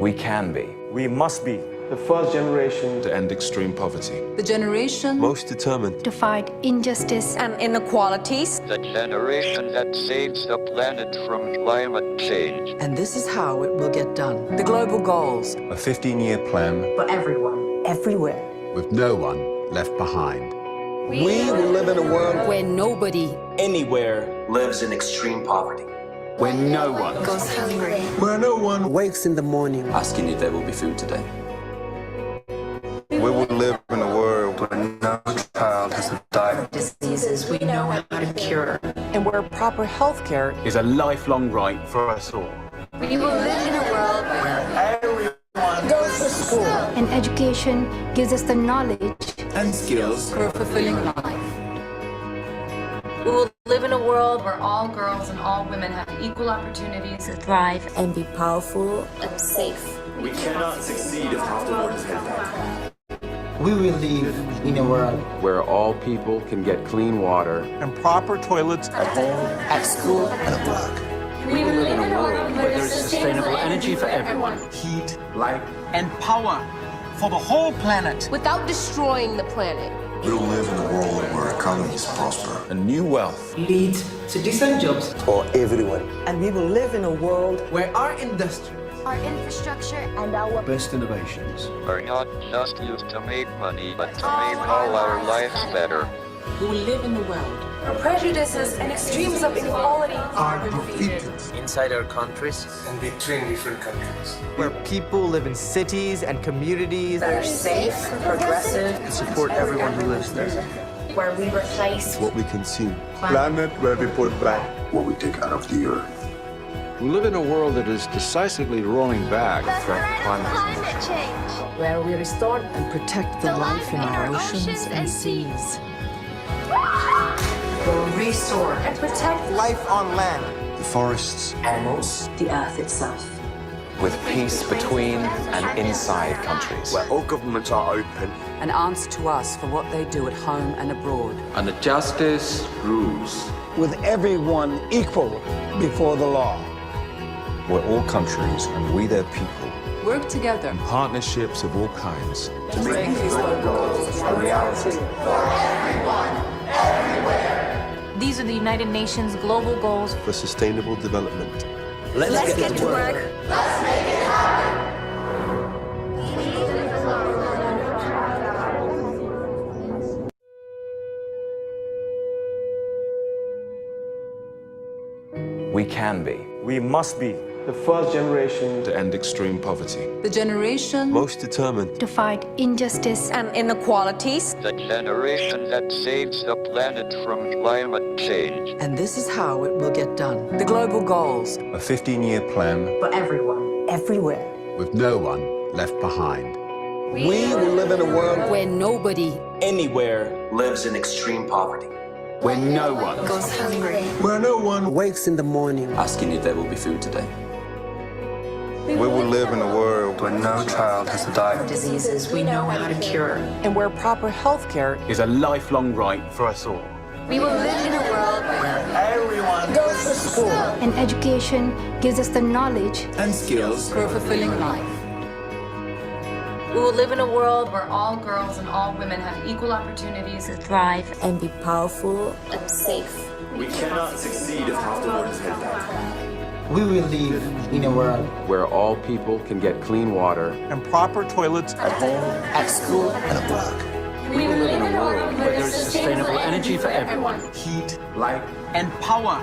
We can be. We must be the first generation to end extreme poverty. The generation Most determined to fight injustice and inequalities. The generation that saves the planet from climate change. And this is how it will get done. the global goals. a 15-year plan For everyone, everywhere. with no one left behind. We will live in a world where nobody Anywhere lives in extreme poverty. Where no one goes hungry. where no one wakes in the morning Asking if there will be food today. We will live in a world where no child has to die of Diseases we know how to cure. And where proper health care is a lifelong right for us all. We will live in a world everyone goes to school. and education gives us the knowledge And skills For a fulfilling life. We will live in a world where all girls and all women have equal opportunities To thrive and be powerful and safe. We cannot succeed if half the world is held back. We will live in a world Where all people can get clean water and proper toilets at home, at school, and at work. We will live in a world where there's sustainable energy for everyone. Heat, light, and power for the whole planet. Without destroying the planet. We will live in a world where economies prosper. and new wealth. lead to decent jobs. For everyone. And we will live in a world where our industry, our infrastructure and our best innovations. Are not just used to make money, but to make all our lives better. we will live in a world Where prejudices and extremes of inequality Are defeated. Inside our countries, And between different countries. where people live in cities and communities That are safe, progressive, And support everyone who lives there. where we replace What we consume. Planet where we put back what we take out of the earth. We live in a world that is decisively rolling back the threat of climate change. where we restore and protect the life in our oceans and seas. will restore and protect Life on land. The forests, animals, the earth itself. with peace between and inside countries. Where all governments are open. And answer to us for what they do at home and abroad. And the justice rules. With everyone equal before the law. where all countries and we their people, Work together. partnerships of all kinds, To make these goals a reality. These are the United Nations global goals. for sustainable development. Let's get to work. We can be. We must be the first generation To end extreme poverty. The generation Most determined to fight injustice And inequalities. The generation that saves the planet from climate change. And this is how it will get done. the global goals. a 15-year plan For everyone, everywhere. With no one left behind. We will live in a world where nobody Anywhere lives in extreme poverty. Where no one goes hungry. where no one wakes in the morning. Asking if there will be food today. We will live in a world where no child has to die of Diseases we know how to cure. And where proper health care is a lifelong right for us all. We will live in a world where Everyone goes to school. and education gives us the knowledge And skills For a fulfilling life. we will live in a world where all girls and all women have equal opportunities. To thrive and be powerful and safe. We cannot succeed if half the world is held back. We will live in a world Where all people can get clean water. and proper toilets at home, at school, and at work. We will live in a world where there's sustainable energy for everyone. Heat, light, and power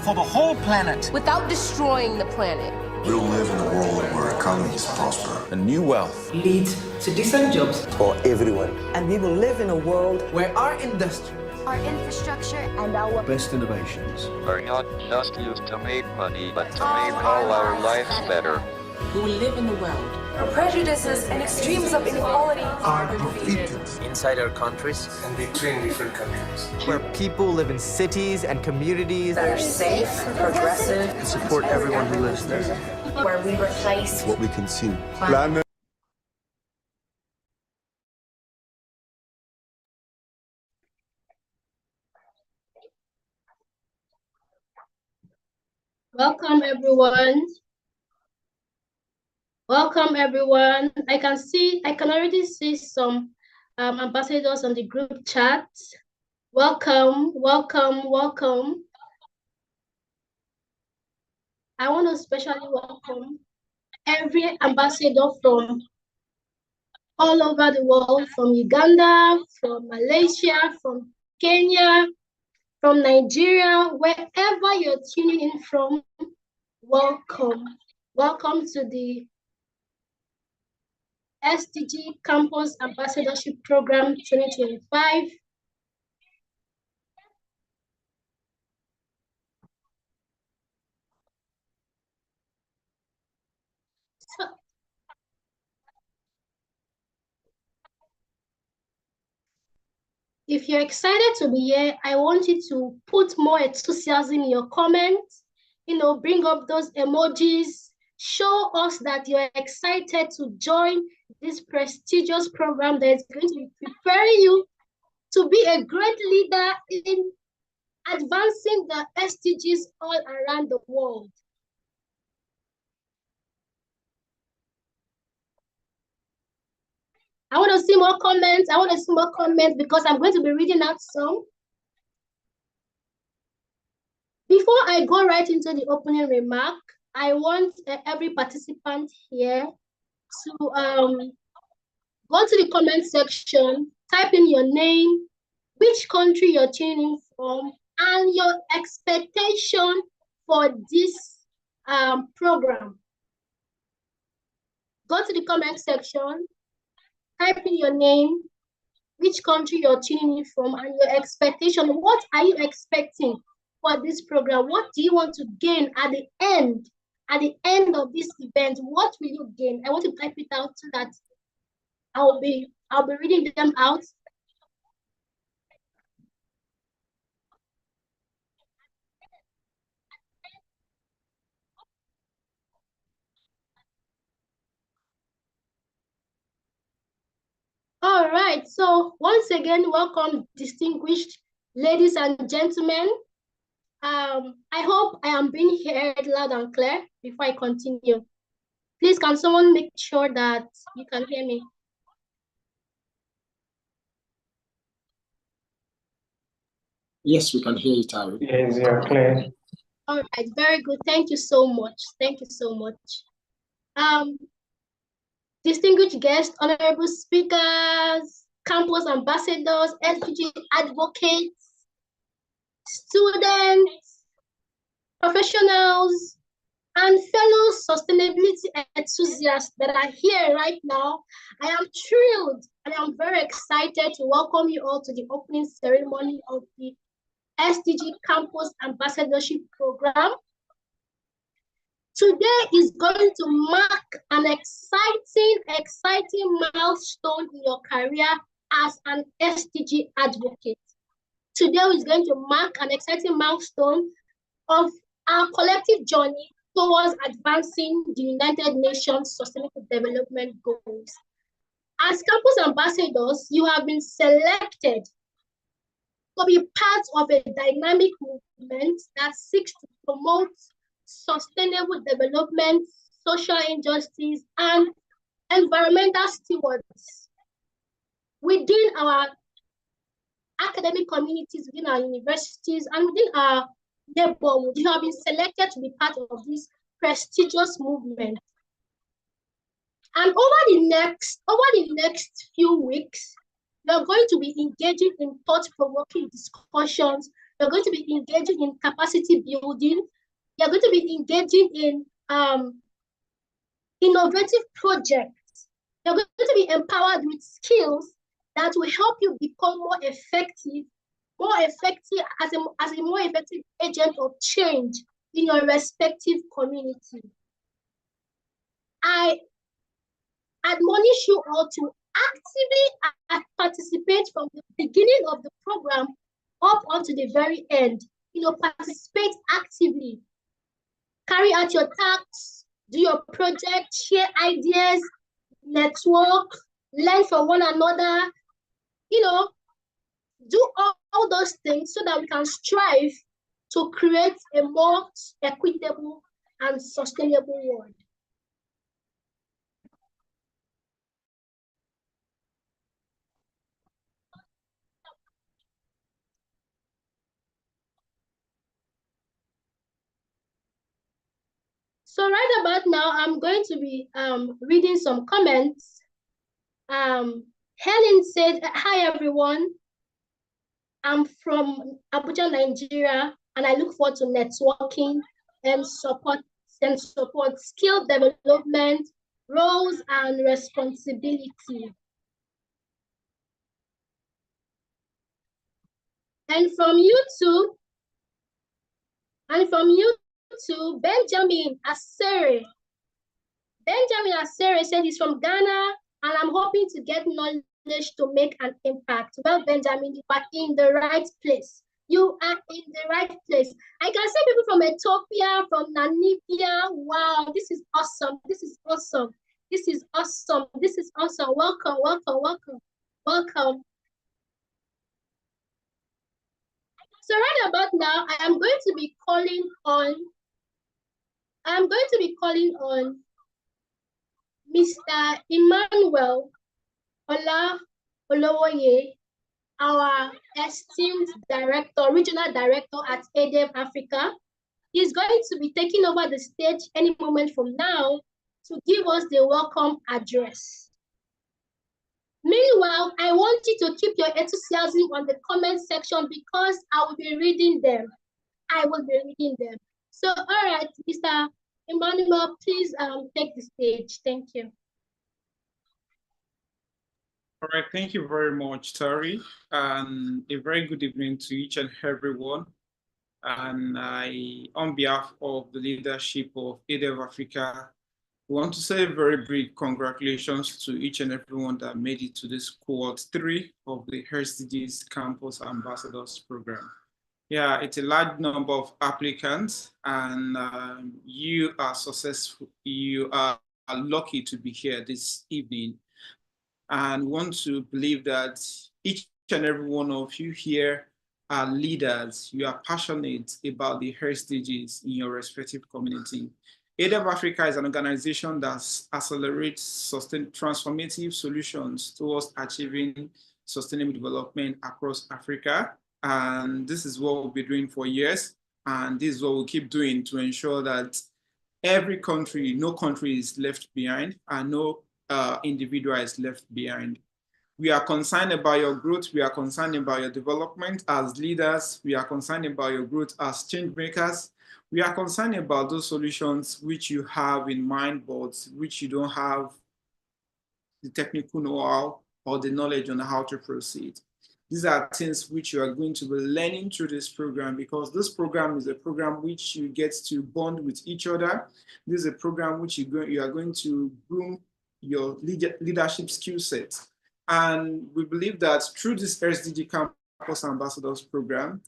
for the whole planet. Without destroying the planet. We will live in a world where economies prosper. and new wealth. lead to decent jobs. For everyone. And we will live in a world where our industry, our infrastructure and our Best innovations. Are not just used to make money, but to make all our lives better. we will live in a world Where prejudices and extremes of inequality Are defeated. Inside our countries, And between different countries. where people live in cities and communities That are safe, progressive, And support everyone who lives there. where we replace What we consume. Planet. Welcome, everyone. Welcome, everyone. I can already see some ambassadors on the group chat. Welcome, welcome, welcome. I want to especially welcome every ambassador from all over the world, from Uganda, from Malaysia, from Kenya, from Nigeria, wherever you're tuning in from, welcome. Welcome to the SDG Campus Ambassadorship Programme 2025. So, if you're excited to be here, I want you to put more enthusiasm in your comments, bring up those emojis, show us that you're excited to join this prestigious program that is going to be preparing you to be a great leader in advancing the SDGs all around the world. I want to see more comments. Because I'm going to be reading out some. Before I go right into the opening remark, I want every participant here to go to the comment section, type in your name, which country you're tuning from, and your expectation for this program. Go to the comment section, type in your name, which country you're tuning in from, and your expectation. What are you expecting for this program? What do you want to gain at the end? At the end of this event, what will you gain? I want to type it out so that I'll be reading them out. All right, so once again, welcome, distinguished ladies and gentlemen. I hope I am being heard loud and clear before I continue. Please, can someone make sure that you can hear me? Yes, we can hear you, Tari. Yes, you're clear. All right, very good. Thank you so much. Thank you so much. Distinguished guests, honorable speakers, campus ambassadors, SDG advocates, students, professionals, and fellow sustainability enthusiasts that are here right now. I am thrilled and I'm very excited to welcome you all to the opening ceremony of the SDG Campus Ambassadorship Programme. Today is going to mark an exciting milestone in your career as an SDG advocate. Today is going to mark an exciting milestone of our collective journey towards advancing the United Nations Sustainable Development Goals. As campus ambassadors, you have been selected to be part of a dynamic movement that seeks to promote sustainable development, social injustice, and environmental stewards within our academic communities, within our universities, and within our neighborhood. You have been selected to be part of this prestigious movement. And over the next few weeks, you're going to be engaging in thought-provoking discussions. You're going to be engaging in capacity building. You're going to be engaging in innovative projects. You're going to be empowered with skills that will help you become more effective as a more effective agent of change in your respective community. I admonish you all to actively participate from the beginning of the program up until the very end. Participate actively. Carry out your tasks, do your project, share ideas, network, learn from one another, do all those things so that we can strive to create a more equitable and sustainable world. So right about now, I'm going to be reading some comments. Helen said, "Hi everyone. I'm from Abuja, Nigeria, and I look forward to networking and support skill development, roles and responsibility." And from YouTube, Benjamin Asere. Benjamin Asere said he's from Ghana, and I'm hoping to get knowledge to make an impact. Well, Benjamin, you are in the right place. You are in the right place. I can see people from Ethiopia, from Namibia. Wow, this is awesome. This is awesome. This is awesome. This is awesome. Welcome, welcome, welcome, welcome. So right about now, I'm going to be calling on Mr. Emmanuel Olawoye, our esteemed regional director at ADEV Africa. He's going to be taking over the stage any moment from now to give us the welcome address. Meanwhile, I want you to keep your enthusiasm on the comment section because I will be reading them. So, all right, Mr. Emmanuel, please take the stage. Thank you. All right, thank you very much, Terry, and a very good evening to each and everyone. And on behalf of the leadership of ADEV Africa, we want to say a very big congratulations to each and everyone that made it to this cohort 3 of the SDGs Campus Ambassadors Programme. Yeah, it's a large number of applicants, and you are successful. You are lucky to be here this evening, and want to believe that each and every one of you here are leaders. You are passionate about the SDGs in your respective community. ADEV Africa is an organization that accelerates transformative solutions towards achieving sustainable development across Africa. And this is what we'll be doing for years. And this is what we'll keep doing to ensure that every country, no country is left behind, and no individual is left behind. We are concerned about your growth. We are concerned about your development as leaders. We are concerned about your growth as change makers. We are concerned about those solutions which you have in mind, but which you don't have the technical know-how or the knowledge on how to proceed. These are things which you are going to be learning through this program, because this program is a program which you get to bond with each other. This is a program which you are going to groom your leadership skill set. And we believe that through this SDG Campus Ambassadors Program,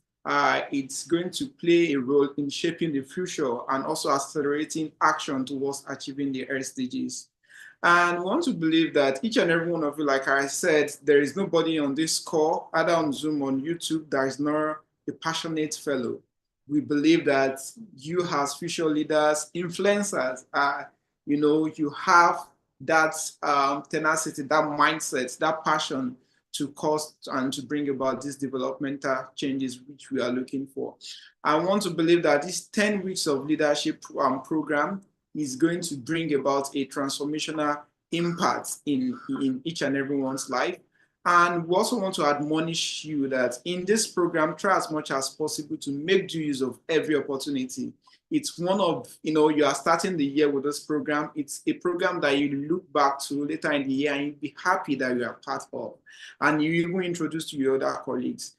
it's going to play a role in shaping the future and also accelerating action towards achieving the SDGs. And we want to believe that each and every one of you, like I said, there is nobody on this call, either on Zoom or on YouTube, that is not a passionate fellow. We believe that you as future leaders, influencers, you have that tenacity, that mindset, that passion to cause and to bring about these developmental changes which we are looking for. I want to believe that this 10 weeks of leadership program is going to bring about a transformational impact in each and everyone's life. And we also want to admonish you that in this program, try as much as possible to make due use of every opportunity. It's one of, you are starting the year with this program. It's a program that you look back to later in the year and you'll be happy that you are part of. And you even introduce to your other colleagues.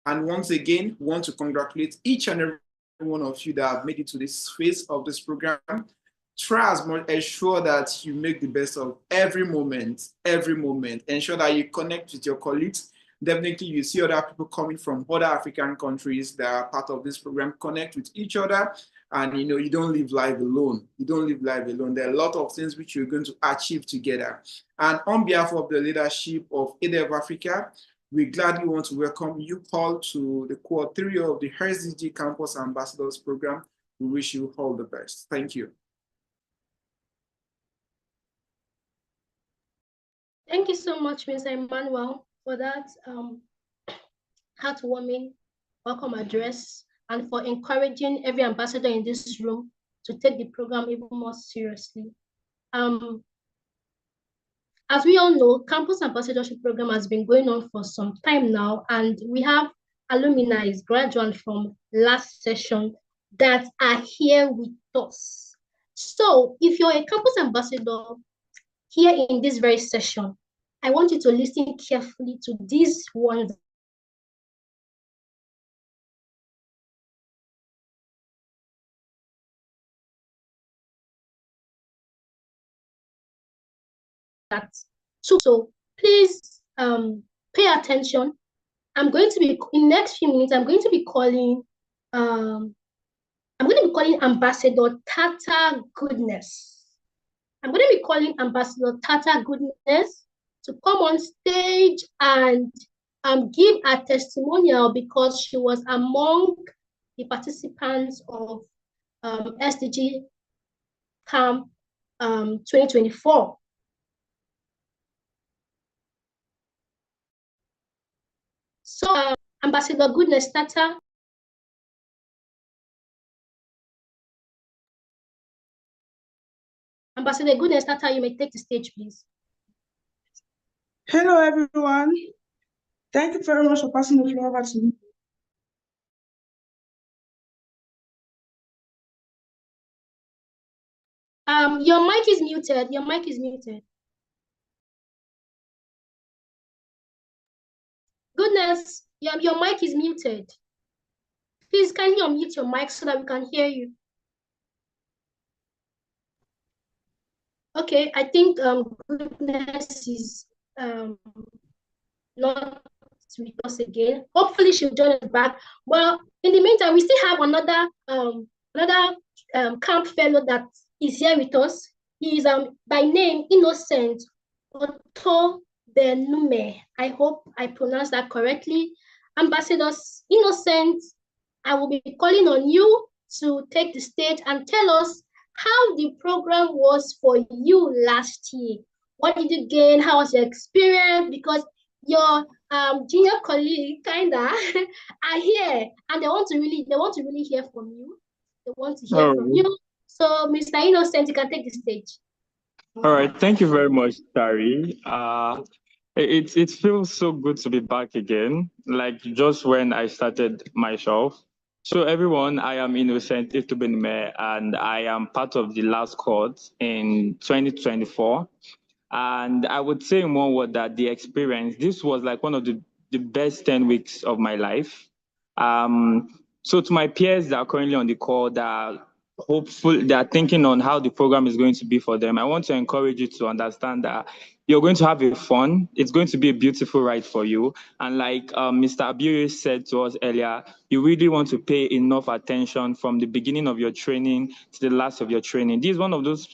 And once again, we want to congratulate each and every one of you that have made it to this phase of this program. Try as much, ensure that you make the best of every moment, ensure that you connect with your colleagues. Definitely you see other people coming from other African countries that are part of this program, connect with each other, and you don't live life alone. There are a lot of things which you're going to achieve together. And on behalf of the leadership of ADEV Africa, we gladly want to welcome you all to the Cohort 3 of the SDG Campus Ambassadors Program. We wish you all the best. Thank you. Thank you so much, Mr. Emmanuel, for that heartwarming welcome address and for encouraging every ambassador in this room to take the program even more seriously. As we all know, Campus Ambassadorship Program has been going on for some time now, and we have alumni, graduates from last session that are here with us. So if you're a Campus Ambassador here in this very session, I want you to listen carefully to these ones that. So please pay attention. I'm going to be in the next few minutes. I'm going to be calling Ambassador Tata Goodness. I'm going to be calling Ambassador Tata Goodness to come on stage and give a testimonial because she was among the participants of SDG Camp 2024. So, Ambassador Goodness Tata. Ambassador Goodness Tata, you may take the stage, please. Hello, everyone. Thank you very much for passing the floor over to me. Your mic is muted. Your mic is muted. Goodness, your mic is muted. Please, can you unmute your mic so that we can hear you? Okay, I think Goodness is not with us again. Hopefully she'll join us back. Well, in the meantime, we still have another camp fellow that is here with us. He is by name Innocent Otto Benume. I hope I pronounced that correctly. Ambassador Innocent, I will be calling on you to take the stage and tell us how the program was for you last year. What did you gain? How was your experience? Because your junior colleague kinda are here and they want to really hear from you. They want to hear from you. So Mr. Innocent, you can take the stage. All right, thank you very much, Tari. It feels so good to be back again, like just when I started myself. So everyone, I am Innocent Itubenme, and I am part of the last cohort in 2024. And I would say in one word that the experience, this was like one of the best 10 weeks of my life. So to my peers that are currently on the call that are hopeful, they are thinking on how the program is going to be for them, I want to encourage you to understand that you're going to have a fun. It's going to be a beautiful ride for you. And like Mr. Abiru said to us earlier, you really want to pay enough attention from the beginning of your training to the last of your training. This is one of those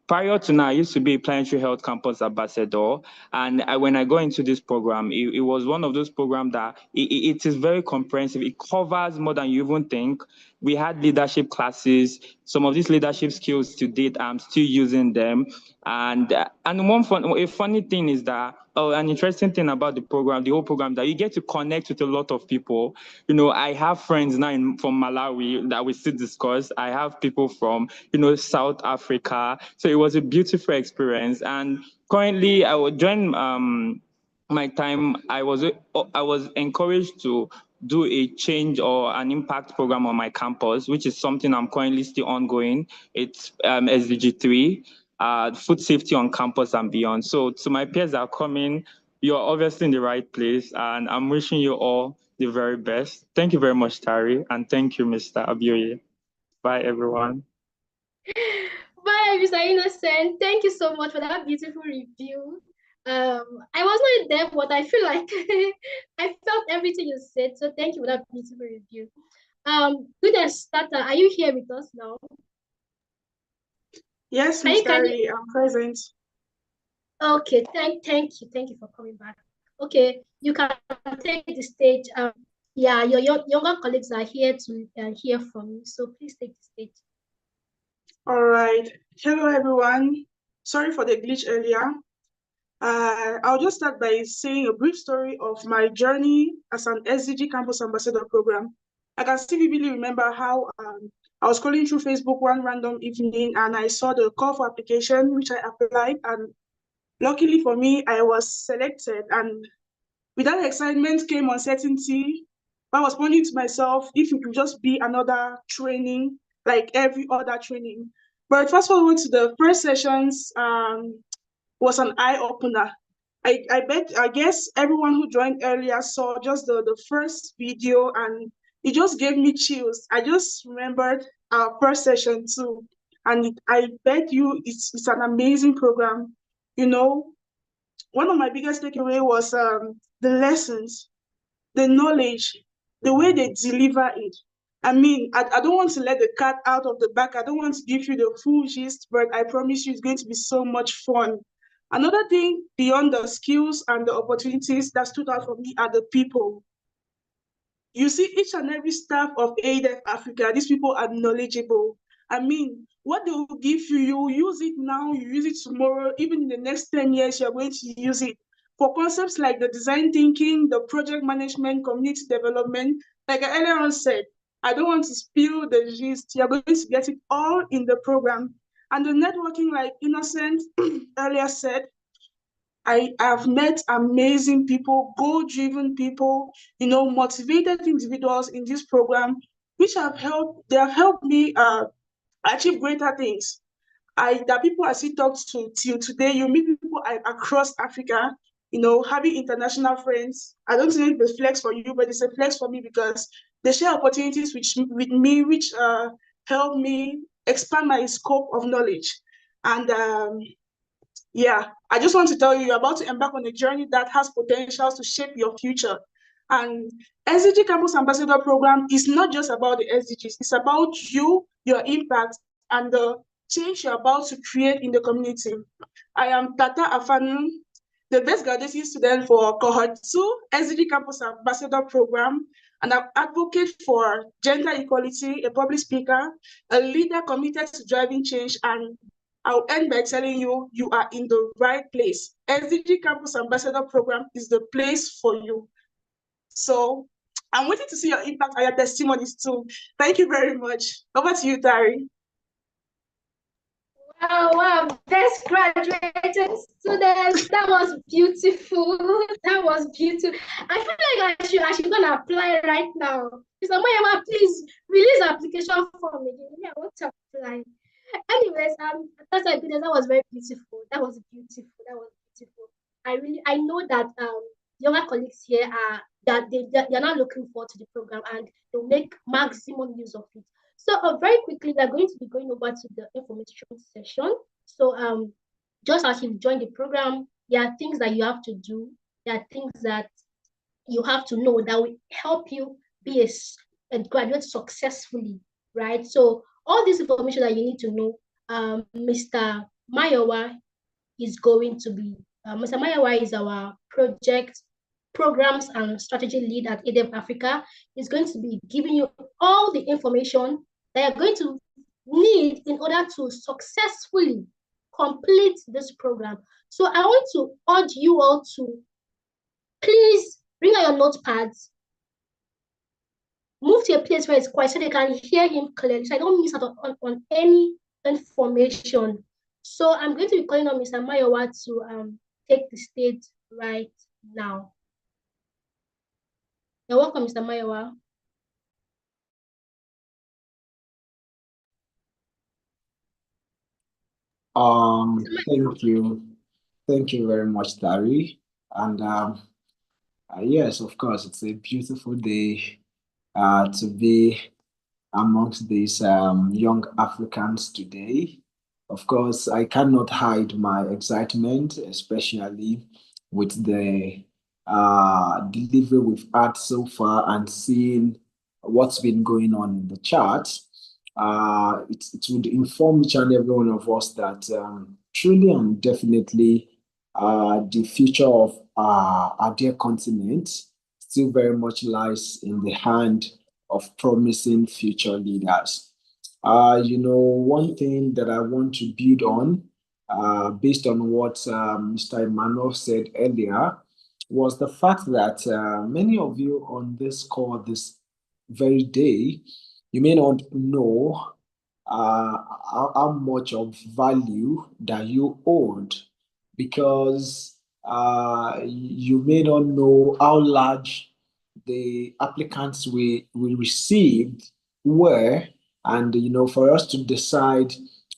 prior to now, I used to be a planetary health campus ambassador. And when I got into this program, it was one of those programs that it is very comprehensive. It covers more than you even think. We had leadership classes. Some of these leadership skills to date, I'm still using them. And a funny thing is that, an interesting thing about the program, the whole program, that you get to connect with a lot of people. You know, I have friends now from Malawi that we still discuss. I have people from, South Africa. So it was a beautiful experience. And currently, during my time, I was encouraged to do a change or an impact program on my campus, which is something I'm currently still ongoing. It's SDG 3, food safety on campus and beyond. So to my peers that are coming, you're obviously in the right place, and I'm wishing you all the very best. Thank you very much, Tari, and thank you, Mr. Abioye. Bye, everyone. Bye, Mr. Innocent. Thank you so much for that beautiful review. I was not there, but I feel like I felt everything you said. So thank you for that beautiful review. Goodness, Tata, are you here with us now? Yes, Ms. Tari, I'm present. Okay, thank you for coming back. Okay, you can take the stage. Yeah, your younger colleagues are here to hear from you, so please take the stage. All right. Hello, everyone. Sorry for the glitch earlier. I'll just start by saying a brief story of my journey as an SDG Campus Ambassador Program. I can still vividly remember how I was scrolling through Facebook one random evening and I saw the call for application, which I applied. And luckily for me, I was selected. And with that excitement came uncertainty. I was wondering to myself if it would just be another training like every other training. But fast forward to the first sessions, was an eye-opener. I guess everyone who joined earlier saw just the first video and it just gave me chills. I just remembered our first session too. And I bet you it's an amazing program. You know, one of my biggest takeaway was the lessons, the knowledge, the way they deliver it. I mean, I don't want to let the cat out of the bag. I don't want to give you the full gist, but I promise you it's going to be so much fun. Another thing beyond the skills and the opportunities that stood out for me are the people. You see, each and every staff of ADF Africa, these people are knowledgeable. I mean, what they will give you, you use it now, you use it tomorrow, even in the next 10 years, you're going to use it. For concepts like the design thinking, the project management, community development, like I earlier on said, I don't want to spill the gist. You're going to get it all in the program. And the networking, like Innocent earlier said, I have met amazing people, goal-driven people, you know, motivated individuals in this program, which they have helped me achieve greater things. The people I still talk to till today, you meet people across Africa, you know, having international friends. I don't think it's a flex for you, but it's a flex for me because they share opportunities with me, which help me expand my scope of knowledge. And yeah, I just want to tell you, you're about to embark on a journey that has potentials to shape your future. And SDG Campus Ambassador Program is not just about the SDGs, it's about you, your impact, and the change you're about to create in the community. I am Tata Afanu, the best graduating student for Cohort 2, SDG Campus Ambassador Program, and I advocate for gender equality, a public speaker, a leader committed to driving change, and I'll end by telling you, you are in the right place. SDG Campus Ambassador Program is the place for you. So I'm waiting to see your impact and your testimonies too. Thank you very much. Over to you, Tari. Wow, best graduating students. That was beautiful. That was beautiful. I feel like I should go and apply right now. Mr. Moyama, please release application form again. Yeah, I want to apply. Anyways, that was very beautiful. That was beautiful. That was beautiful. I know that younger colleagues here are that they're not looking forward to the program and they'll make maximum use of it. So very quickly, we're going to be going over to the information session. So just as you've joined the program, there are things that you have to do. There are things that you have to know that will help you be a graduate successfully, right? So all this information that you need to know, Mr. Mayowa is going to be, Mr. Mayowa is our programs and strategy lead at ADF Africa. Is going to be giving you all the information that you're going to need in order to successfully complete this program. So I want to urge you all to please bring out your notepads, move to a place where it's quiet so they can hear him clearly, so I don't miss out on any information. So I'm going to be calling on Mr. Mayowa to take the stage right now. You're welcome, Mr. Mayowa. Thank you. Thank you very much, Tari. And yes, of course, it's a beautiful day to be amongst these young Africans today. Of course, I cannot hide my excitement, especially with the delivery we've had so far and seeing what's been going on in the chat. It would inform each and every one of us that truly and definitely the future of our dear continent still very much lies in the hand of promising future leaders. You know, one thing that I want to build on, based on what Mr. Emmanuel said earlier, was the fact that many of you on this call this very day, you may not know how much of value that you hold, because you may not know how large the applicants we received were, and for us to decide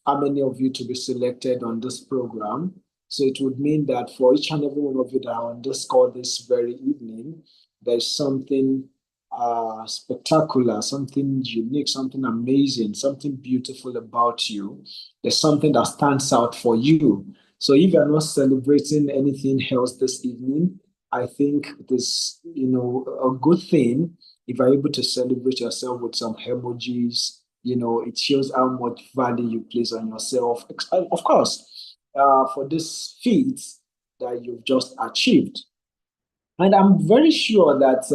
how many of you to be selected on this program. So it would mean that for each and every one of you that are on this call this very evening, there's something spectacular, something unique, something amazing, something beautiful about you. There's something that stands out for you. So if you're not celebrating anything else this evening, I think it is, a good thing if you're able to celebrate yourself with some emojis. It shows how much value you place on yourself. Of course, for this feat that you've just achieved. And I'm very sure that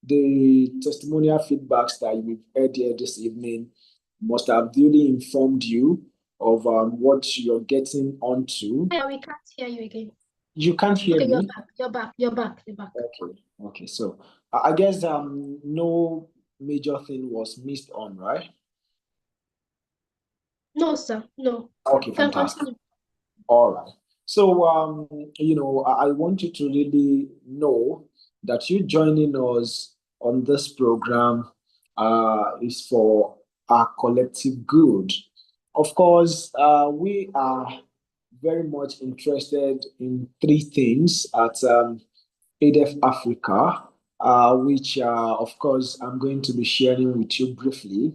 the testimonial feedbacks that we've heard here this evening must have duly informed you of what you're getting onto. Yeah, we can't hear you again. You can't hear Okay, me? you're back. Okay. So I guess no major thing was missed on, right? No, sir. No. Okay, fantastic. All right. So, I want you to really know that you joining us on this program is for our collective good. Of course, we are very much interested in three things at ADEF Africa, which, of course, I'm going to be sharing with you briefly.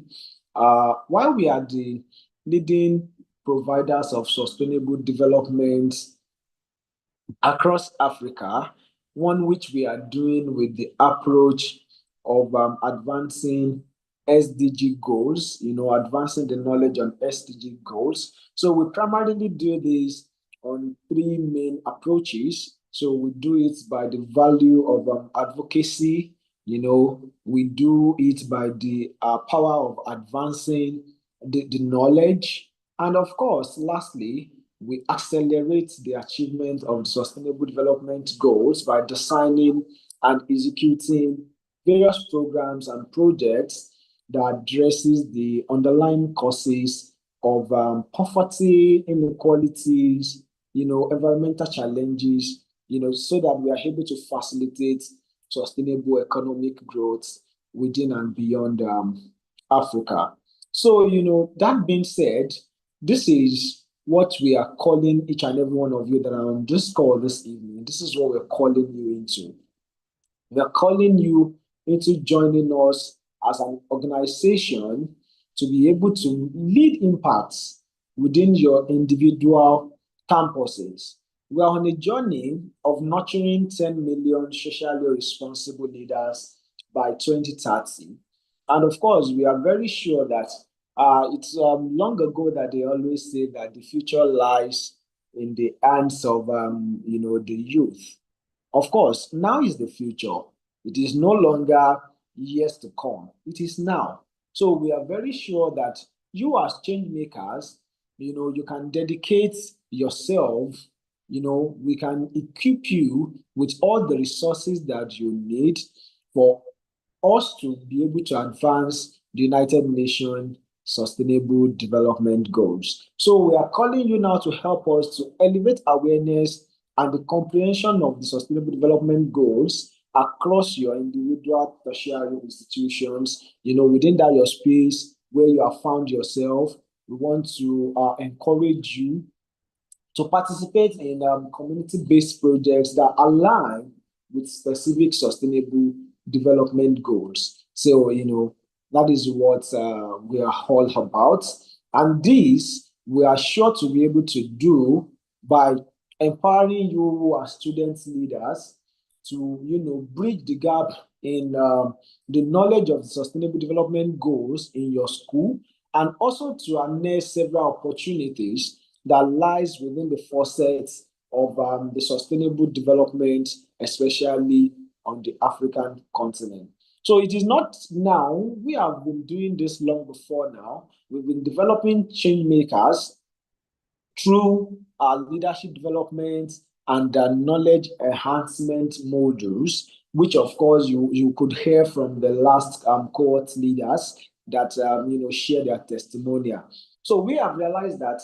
While we are the leading providers of sustainable development across Africa, one which we are doing with the approach of advancing SDG goals, advancing the knowledge on SDG goals. So we primarily do this on three main approaches. So we do it by the value of advocacy, we do it by the power of advancing the knowledge. And of course, lastly, we accelerate the achievement of the Sustainable Development Goals by designing and executing various programs and projects that addresses the underlying causes of poverty, inequalities, environmental challenges, so that we are able to facilitate sustainable economic growth within and beyond Africa. So, that being said, this is what we are calling each and every one of you that are on this call this evening. This is what we're calling you into. We're calling you into joining us as an organization to be able to lead impacts within your individual campuses. We are on a journey of nurturing 10 million socially responsible leaders by 2030. And of course, we are very sure that it's long ago that they always say that the future lies in the hands of, the youth. Of course, now is the future. It is no longer years to come. It is now. So we are very sure that you as change makers, you can dedicate yourself, we can equip you with all the resources that you need for us to be able to advance the United Nations Sustainable Development Goals. So we are calling you now to help us to elevate awareness and the comprehension of the Sustainable Development Goals across your individual tertiary institutions, within that your space where you have found yourself. We want to encourage you to participate in community-based projects that align with specific sustainable development goals. So, that is what we are all about. And this we are sure to be able to do by empowering you as student leaders to, bridge the gap in the knowledge of the sustainable development goals in your school, and also to harness several opportunities that lies within the facets of the sustainable development, especially on the African continent. So it is not now, we have been doing this long before now. We've been developing change makers through our leadership development and knowledge enhancement modules, which of course you could hear from the last cohort leaders that share their testimonial. So we have realized that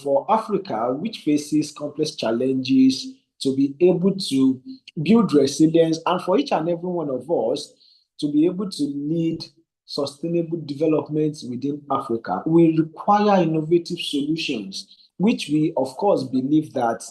for Africa, which faces complex challenges, to be able to build resilience, and for each and every one of us to be able to lead sustainable development within Africa, we require innovative solutions, which we, of course, believe that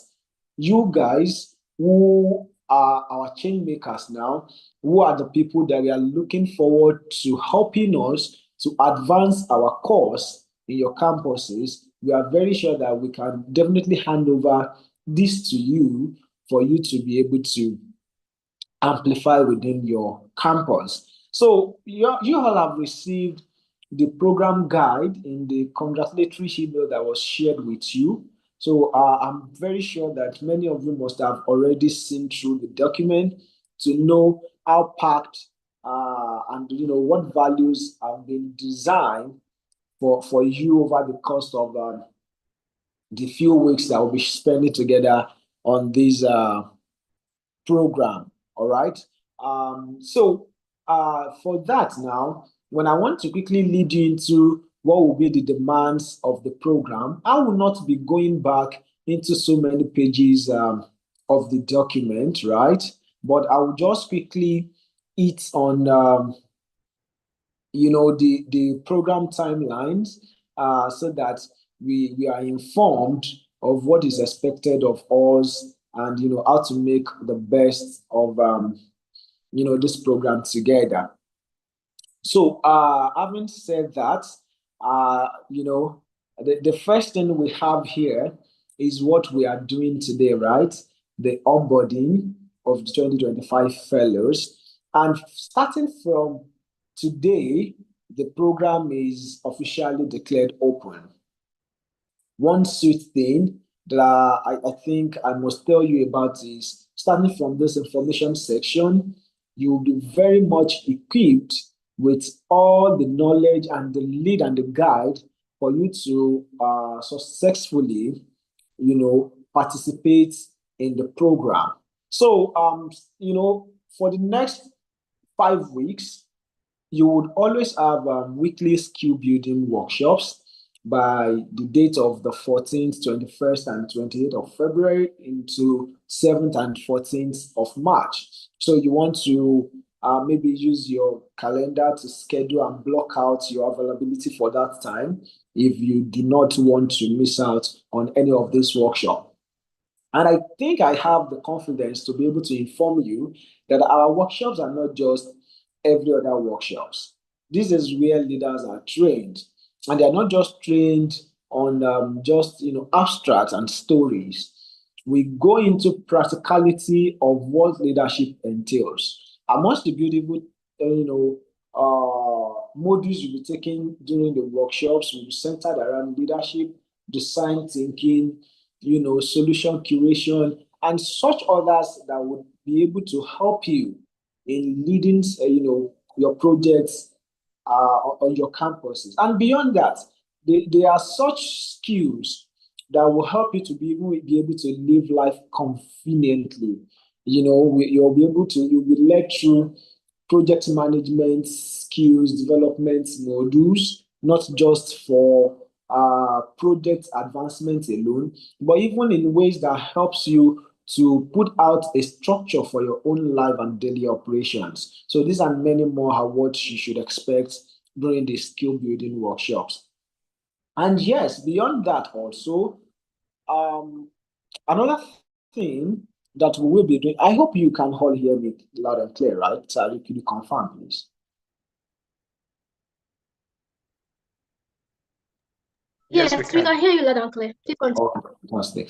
you guys who are our change makers now, who are the people that we are looking forward to helping us to advance our cause in your campuses, we are very sure that we can definitely hand over this to you for you to be able to amplify within your campus. So you all have received the program guide in the congratulatory email that was shared with you. So I'm very sure that many of you must have already seen through the document to know how packed and what values have been designed for you over the course of the few weeks that we'll be spending together on this program. All right. So for that now, when I want to quickly lead you into what will be the demands of the program, I will not be going back into so many pages of the document, right? But I will just quickly hit on the program timelines so that we are informed of what is expected of us and how to make the best of this program together. So having said that, the first thing we have here is what we are doing today, right? The onboarding of the 2025 fellows. And starting from today, the program is officially declared open. One sweet thing that I think I must tell you about is, starting from this information section, you will be very much equipped with all the knowledge and the lead and the guide for you to successfully, participate in the program. So, for the next 5 weeks, you would always have weekly skill building workshops by the date of the 14th, 21st, and 28th of February into 7th and 14th of March. So you want to maybe use your calendar to schedule and block out your availability for that time if you do not want to miss out on any of this workshop. And I think I have the confidence to be able to inform you that our workshops are not just every other workshops. This is where leaders are trained, and they are not just trained on just abstract and stories. We go into practicality of what leadership entails. Amongst the beautiful modules you'll be taking during the workshops will be centered around leadership, design thinking, solution curation, and such others that would be able to help you in leading, your projects on your campuses. And beyond that, there are such skills that will help you to be able to live life conveniently. You'll be led through project management skills development modules, not just for project advancement alone, but even in ways that helps you to put out a structure for your own life and daily operations. So these and many more are what you should expect during the skill building workshops. And yes, beyond that also, another thing that we will be doing, I hope you can all hear me loud and clear, right? Sari, could you confirm, please? Yes, we can hear you loud and clear. Oh,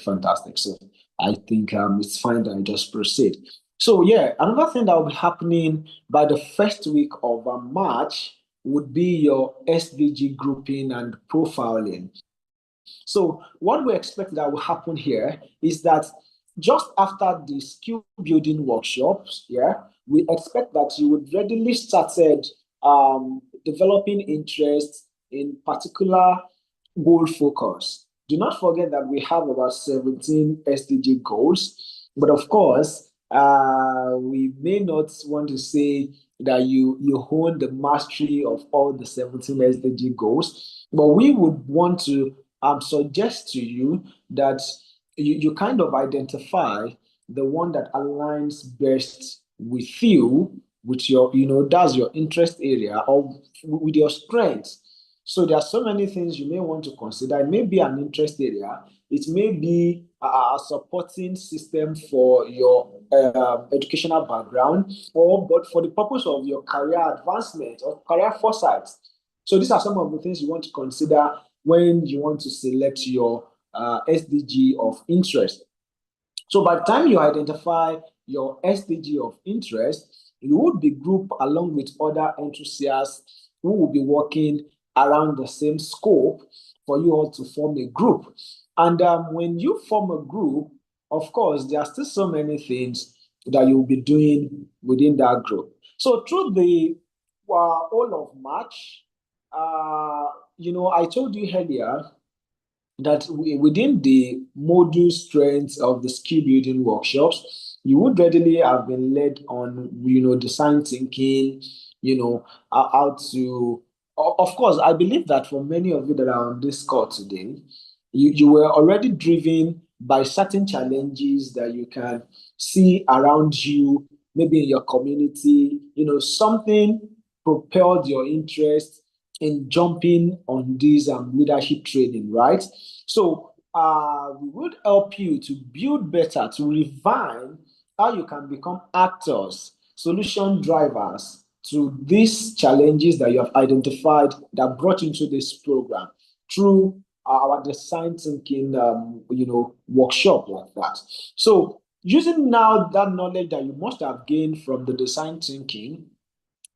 fantastic. So I think it's fine that I just proceed. So yeah, another thing that will be happening by the first week of March would be your SDG grouping and profiling. So what we expect that will happen here is that just after the skill building workshops, we expect that you would readily started developing interest in particular goal focus. Do not forget that we have about 17 SDG goals, but of course, we may not want to say that you hone the mastery of all the 17 SDG goals, but we would want to suggest to you that you kind of identify the one that aligns best with you, with your, that's your interest area, or with your strengths. So there are so many things you may want to consider. It may be an interest area. It may be a supporting system for your educational background, but for the purpose of your career advancement or career foresight. So these are some of the things you want to consider when you want to select your SDG of interest. So by the time you identify your SDG of interest, you would be grouped along with other enthusiasts who will be working around the same scope for you all to form a group. And when you form a group, of course, there are still so many things that you'll be doing within that group. So through the whole of March, I told you earlier that within the module strengths of the skill building workshops, you would readily have been led on, design thinking, how to, of course, I believe that for many of you that are on this call today, you were already driven by certain challenges that you can see around you, maybe in your community, something propelled your interest in jumping on this leadership training, right? So we would help you to build better, to refine how you can become actors, solution drivers to these challenges that you have identified that brought into this program through our design thinking, workshop like that. So using now that knowledge that you must have gained from the design thinking,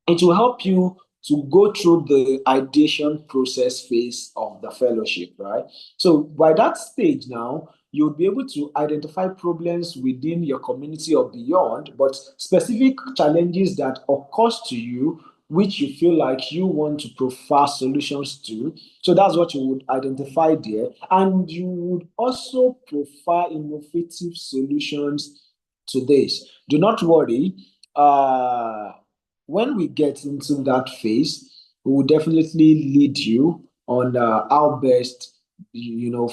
it will help you to go through the ideation process phase of the fellowship, right? So by that stage now, you'll be able to identify problems within your community or beyond, but specific challenges that occur to you, which you feel like you want to provide solutions to. So that's what you would identify there. And you would also provide innovative solutions to this. Do not worry. When we get into that phase, we will definitely lead you on how best,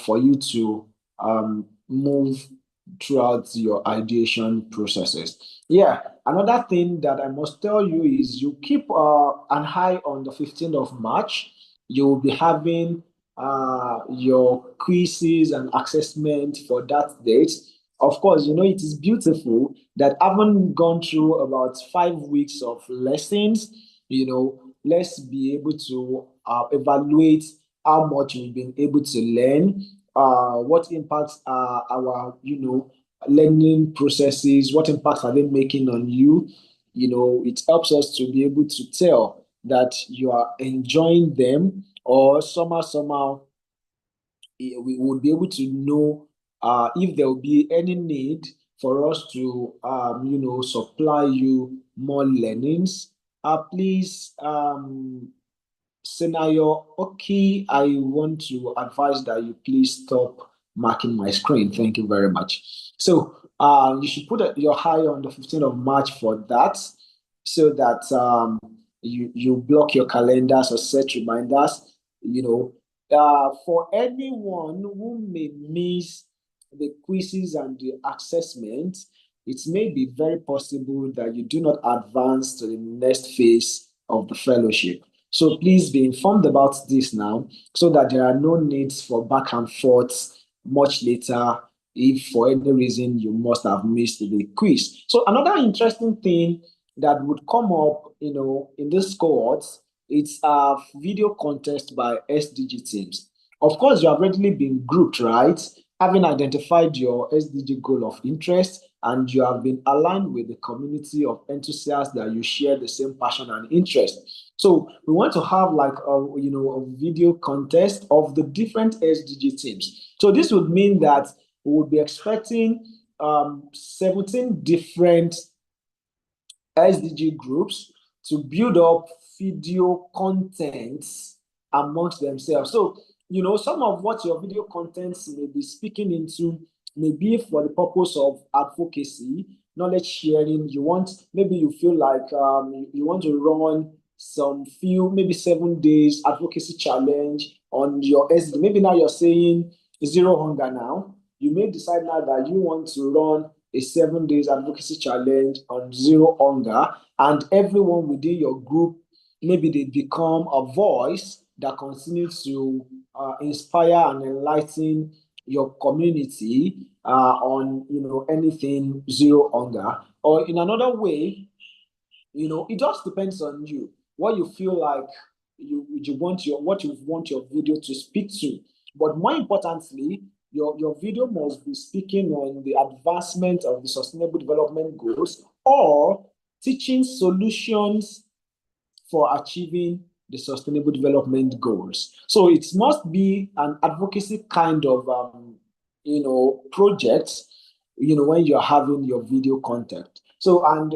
for you to move throughout your ideation processes. Yeah, another thing that I must tell you is you keep an eye on the 15th of March. You will be having your quizzes and assessment for that date. Of course, it is beautiful that having gone through about 5 weeks of lessons, let's be able to evaluate how much we've been able to learn, what impacts are our, learning processes, what impacts are they making on you. It helps us to be able to tell that you are enjoying them, or somehow we would be able to know if there will be any need for us to, supply you more learnings. Please, Senayo Oki, I want to advise that you please stop marking my screen. Thank you very much. So you should put your eye on the 15th of March for that, so that you block your calendars or set reminders. For anyone who may miss the quizzes and the assessment, it may be very possible that you do not advance to the next phase of the fellowship. So please be informed about this now, so that there are no needs for back and forth much later if for any reason you must have missed the quiz. So another interesting thing that would come up, in this cohort, it's a video contest by SDG teams. Of course, you have already been grouped, right? Having identified your SDG goal of interest, and you have been aligned with the community of enthusiasts that you share the same passion and interest. So we want to have like a video contest of the different SDG teams. So this would mean that we would be expecting 17 different SDG groups to build up video contents amongst themselves. So, some of what your video contents may be speaking into maybe for the purpose of advocacy, knowledge sharing. Maybe you feel like you want to run maybe 7 days advocacy challenge on your SD. Maybe now you're saying zero hunger now. You may decide now that you want to run a 7 days advocacy challenge on zero hunger, and everyone within your group, maybe they become a voice that continues to inspire and enlighten your community on anything zero hunger. Or in another way, it just depends on you, what you feel like what you want your video to speak to. But more importantly, your video must be speaking on the advancement of the Sustainable Development Goals or teaching solutions for achieving the Sustainable Development Goals. So it must be an advocacy kind of project, when you're having your video content. So, and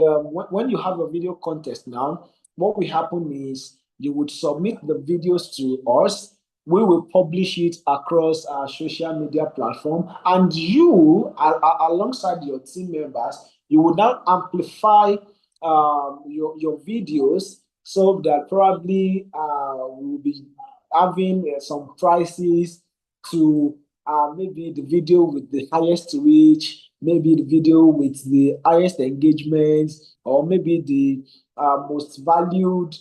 when you have a video contest now, what will happen is you would submit the videos to us. We will publish it across our social media platform, and you, alongside your team members, you will now amplify your videos, so that probably we'll be having some prizes to maybe the video with the highest reach, maybe the video with the highest engagement, or maybe the most valued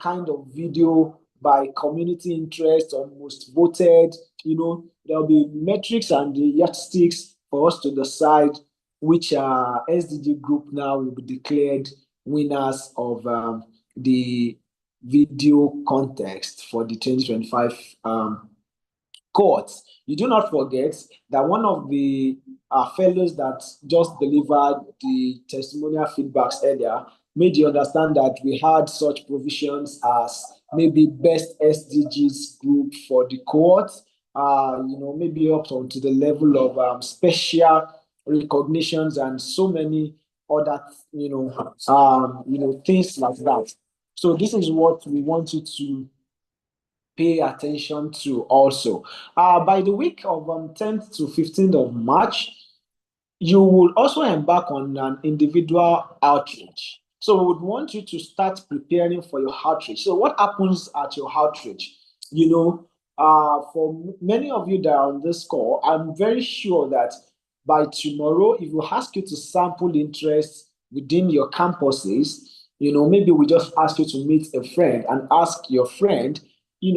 kind of video by community interest, or most voted. There'll be metrics and the yardsticks for us to decide which SDG group now will be declared winners of the video contest for the 2025 cohorts. You do not forget that one of the fellows that just delivered the testimonial feedbacks earlier made you understand that we had such provisions as maybe best SDGs group for the cohort, maybe up to the level of special recognitions and so many other, things like that. So this is what we want you to pay attention to also. By the week of 10th to 15th of March, you will also embark on an individual outreach. So we would want you to start preparing for your outreach. So what happens at your outreach? For many of you that are on this call, I'm very sure that by tomorrow, if we ask you to sample interest within your campuses, maybe we just ask you to meet a friend and ask your friend, are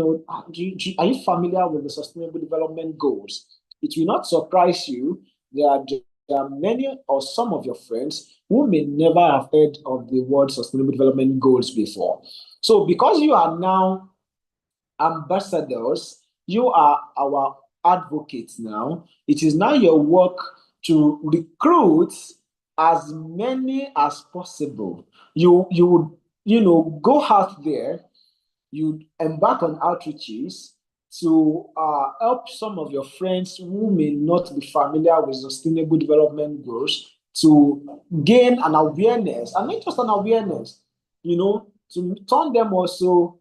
you familiar with the Sustainable Development Goals? It will not surprise you that there are many or some of your friends who may never have heard of the word Sustainable Development Goals before. So because you are now ambassadors, you are our advocates now. It is now your work to recruit as many as possible. You would, go out there, you embark on outreaches to help some of your friends who may not be familiar with Sustainable Development Goals to gain an awareness, and not just an awareness, to turn them also,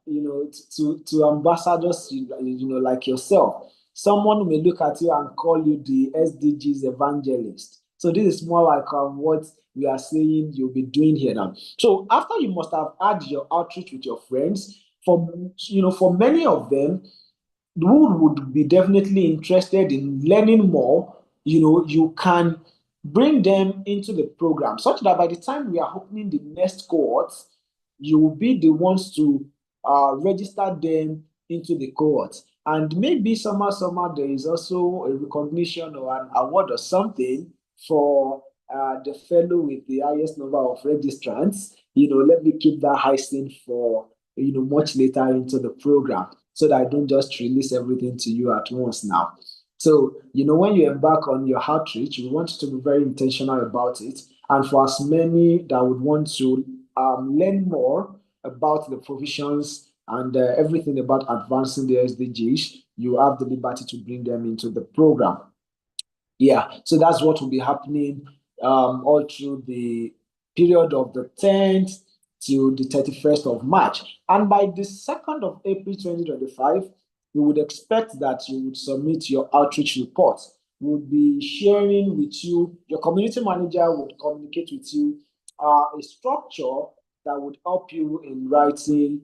to ambassadors, like yourself. Someone may look at you and call you the SDGs evangelist. So this is more like what we are saying you'll be doing here now. So after you must have had your outreach with your friends, for many of them who would be definitely interested in learning more, you can bring them into the program such that by the time we are opening the next cohort, you will be the ones to register them into the cohort. And maybe somehow there is also a recognition or an award or something for the fellow with the highest number of registrants. Let me keep that high scene for much later into the program, so that I don't just release everything to you at once now. So, when you embark on your outreach, we want you to be very intentional about it. And for as many that would want to learn more about the provisions and everything about advancing the SDGs, you have the liberty to bring them into the program. Yeah, so that's what will be happening all through the period of the 10th to the 31st of March. And by the 2nd of April 2025, we would expect that you would submit your outreach report. would be sharing with you, your community manager would communicate with you a structure that would help you in writing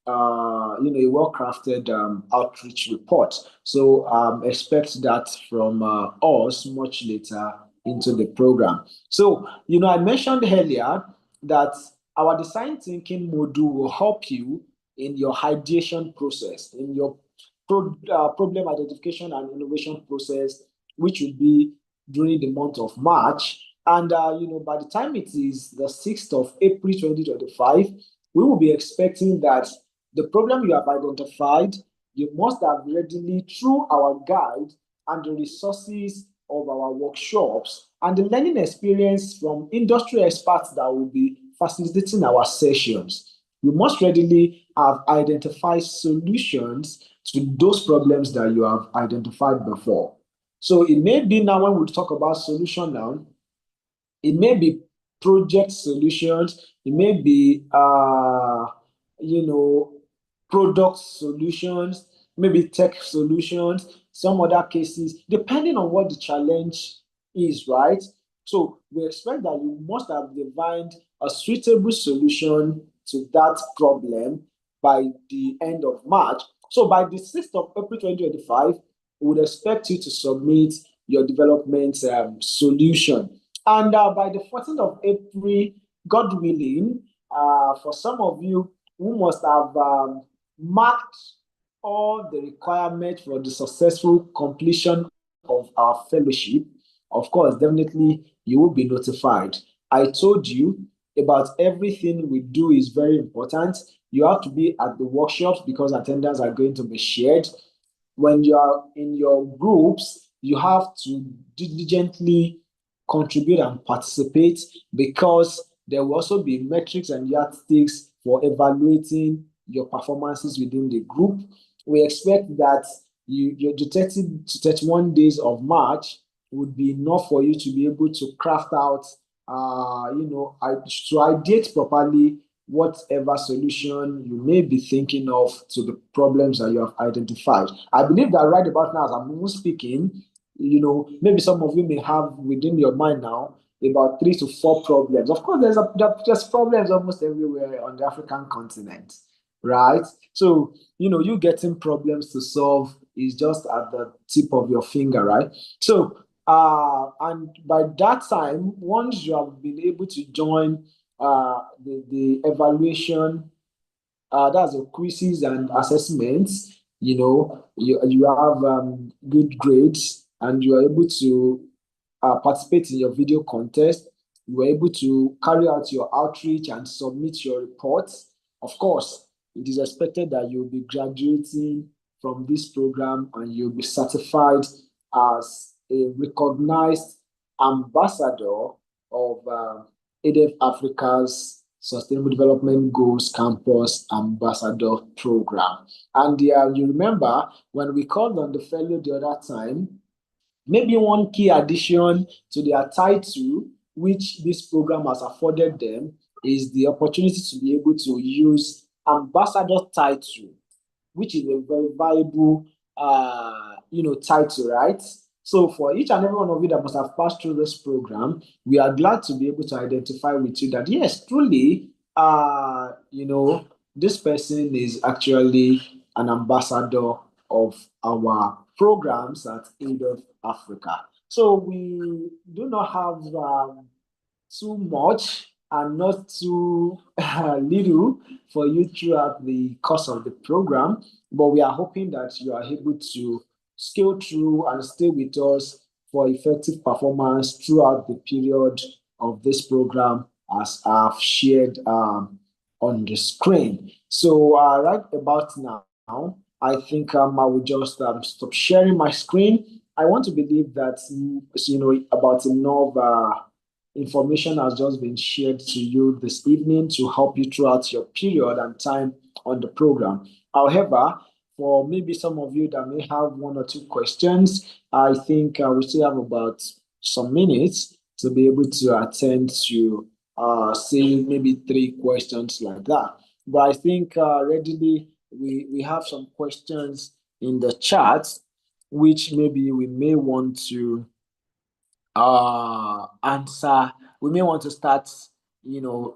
a well-crafted outreach report. So expect that from us much later into the program. So, I mentioned earlier that our design thinking module will help you in your ideation process, in your problem identification and innovation process, which will be during the month of March. And, by the time it is the 6th of April 2025, we will be expecting that the problem you have identified, you must have readily, through our guide and the resources of our workshops and the learning experience from industry experts that will be facilitating our sessions, you must readily have identified solutions to those problems that you have identified before. So it may be now when we talk about solution now, it may be project solutions, it may be product solutions, maybe tech solutions, some other cases, depending on what the challenge is, right? So we expect that you must have divined a suitable solution to that problem by the end of March. So by the 6th of April 2025, we would expect you to submit your development solution. And by the 14th of April, God willing, for some of you who must have marked all the requirements for the successful completion of our fellowship, of course, definitely you will be notified. I told you about everything we do is very important. You have to be at the workshops because attendance are going to be shared. When you are in your groups, you have to diligently contribute and participate because there will also be metrics and yardsticks for evaluating your performances within the group. We expect that your 30 to 31 days of March would be enough for you to be able to craft out, to ideate properly whatever solution you may be thinking of to the problems that you have identified. I believe that right about now, as I'm even speaking, maybe some of you may have within your mind now about 3 to 4 problems. Of course, there's problems almost everywhere on the African continent, right? So, you getting problems to solve is just at the tip of your finger, right? So, and by that time, once you have been able to join the evaluation, that's the quizzes and assessments, you have good grades and you are able to participate in your video contest, you are able to carry out your outreach and submit your reports. Of course, it is expected that you'll be graduating from this program and you'll be certified as a recognized ambassador of ADF Africa's Sustainable Development Goals Campus Ambassador Programme. And you remember when we called on the fellow the other time, maybe one key addition to their title, which this program has afforded them, is the opportunity to be able to use ambassador title, which is a very valuable, title, right? So for each and every one of you that must have passed through this program, we are glad to be able to identify with you that, yes, truly, this person is actually an ambassador of our programs at ADF Africa. So we do not have too much and not too little for you throughout the course of the program, but we are hoping that you are able to scale through and stay with us for effective performance throughout the period of this program, as I've shared on the screen. So right about now, I think I will just stop sharing my screen. I want to believe that about enough information has just been shared to you this evening to help you throughout your period and time on the program. However, for maybe some of you that may have 1 or 2 questions, I think we still have about some minutes to be able to attend to say maybe 3 questions like that. But I think readily we have some questions in the chat which maybe we may want to answer. We may want to start,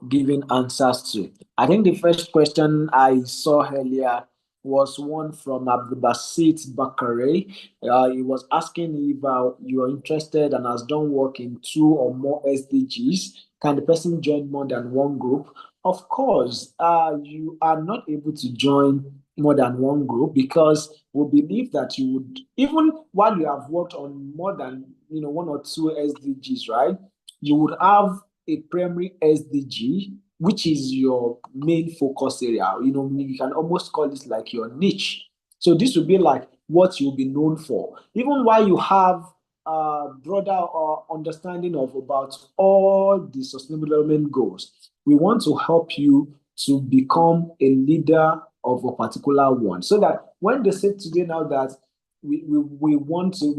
giving answers to. I think the first question I saw earlier was one from Abdulbasit Bakare. He was asking if you are interested and has done work in 2 or more SDGs. Can the person join more than one group? Of course, you are not able to join more than one group because we believe that you would, even while you have worked on more than 1 or 2 SDGs, right? You would have a primary SDG, which is your main focus area. You can almost call this like your niche. So this would be like what you'll be known for. Even while you have a broader understanding of about all the sustainable development goals, we want to help you to become a leader of a particular one. So that when they say today now that we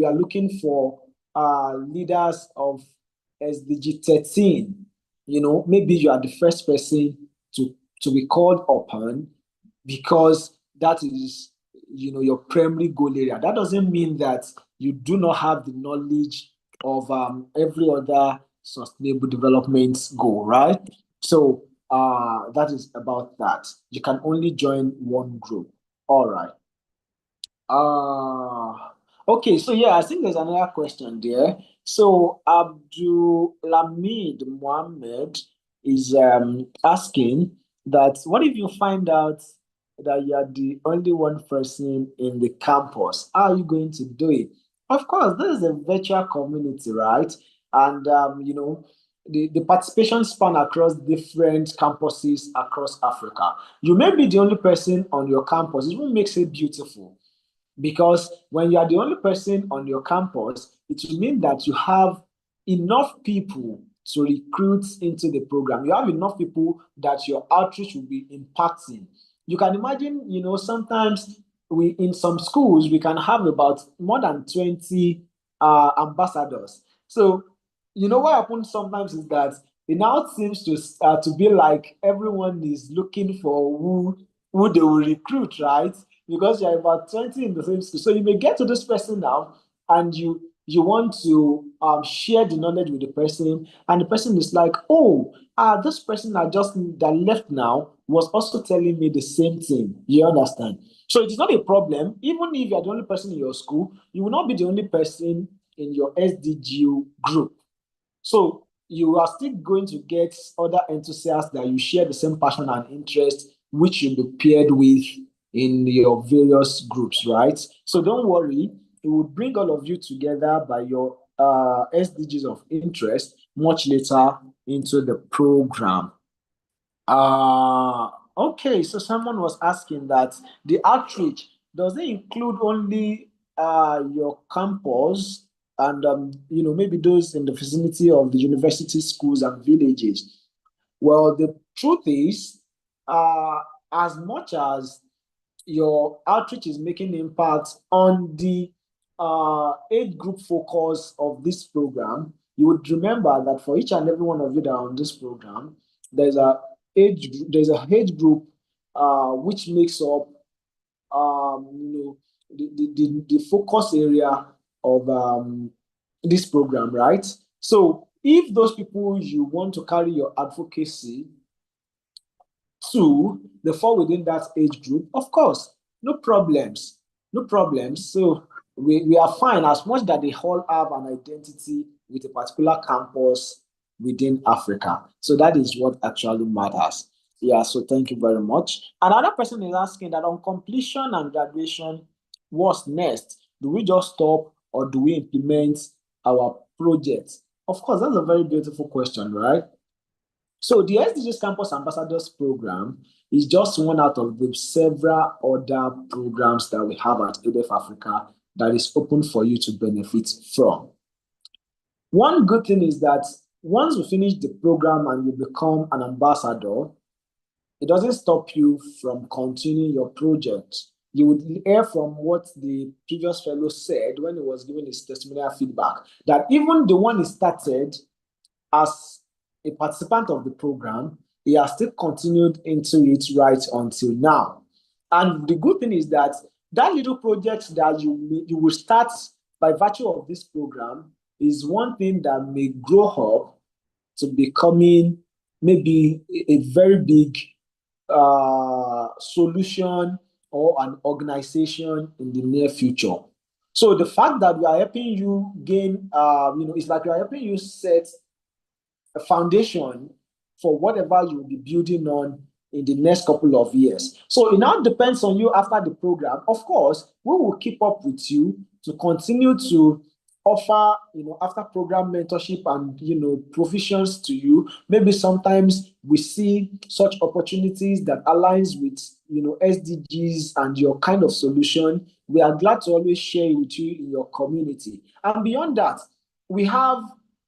are looking for leaders of SDG 13, maybe you are the first person to be called upon because that is, your primary goal area. That doesn't mean that you do not have the knowledge of every other sustainable development goal, right? So that is about that. You can only join one group. All right. Okay, so I think there's another question there. So Abdul Lamid Mohammed is asking that what if you find out that you are the only one person in the campus? How are you going to do it? Of course, this is a virtual community, right? And the participation span across different campuses across Africa. You may be the only person on your campus. It will makes it beautiful. Because when you are the only person on your campus, it will mean that you have enough people to recruit into the program. You have enough people that your outreach will be impacting. You can imagine, sometimes in some schools, we can have about more than 20 ambassadors. So, what happens sometimes is that it now seems to be like everyone is looking for who they will recruit, right? Because you are about 20 in the same school. So you may get to this person now and you want to share the knowledge with the person, and the person is like, this person that left now was also telling me the same thing. You understand? So it is not a problem. Even if you're the only person in your school, you will not be the only person in your SDG group. So you are still going to get other enthusiasts that you share the same passion and interest, which you'll be paired with in your various groups, right? So don't worry, it will bring all of you together by your SDGs of interest much later into the program. Okay, so someone was asking that the outreach, does it include only your campus and maybe those in the vicinity of the university, schools, and villages? Well, the truth is, as much as your outreach is making impact on the age group focus of this program, you would remember that for each and every one of you that are on this program, there's a age group which makes up the focus area of this program, right? So if those people you want to carry your advocacy to, they fall within that age group, of course, no problems. So we are fine as much that they all have an identity with a particular campus within Africa. So that is what actually matters. So thank you very much. Another person is asking that on completion and graduation, what's next? Do we just stop or do we implement our projects? Of course, that's a very beautiful question, right? So the SDGs Campus Ambassadors Program is just one out of the several other programs that we have at ADF Africa that is open for you to benefit from. One good thing is that once you finish the program and you become an ambassador, it doesn't stop you from continuing your project. You would hear from what the previous fellow said when he was giving his testimonial feedback, that even the one he started as a participant of the program, he has still continued into it right until now. And the good thing is that that little project that you will start by virtue of this program is one thing that may grow up to becoming maybe a very big solution or an organization in the near future. So the fact that we are helping you gain, it's like we are helping you set a foundation for whatever you will be building on in the next couple of years. So it now depends on you after the program. Of course, we will keep up with you to continue to offer, after program mentorship and, provisions to you. Maybe sometimes we see such opportunities that aligns with, SDGs and your kind of solution. We are glad to always share it with you in your community. And beyond that, we have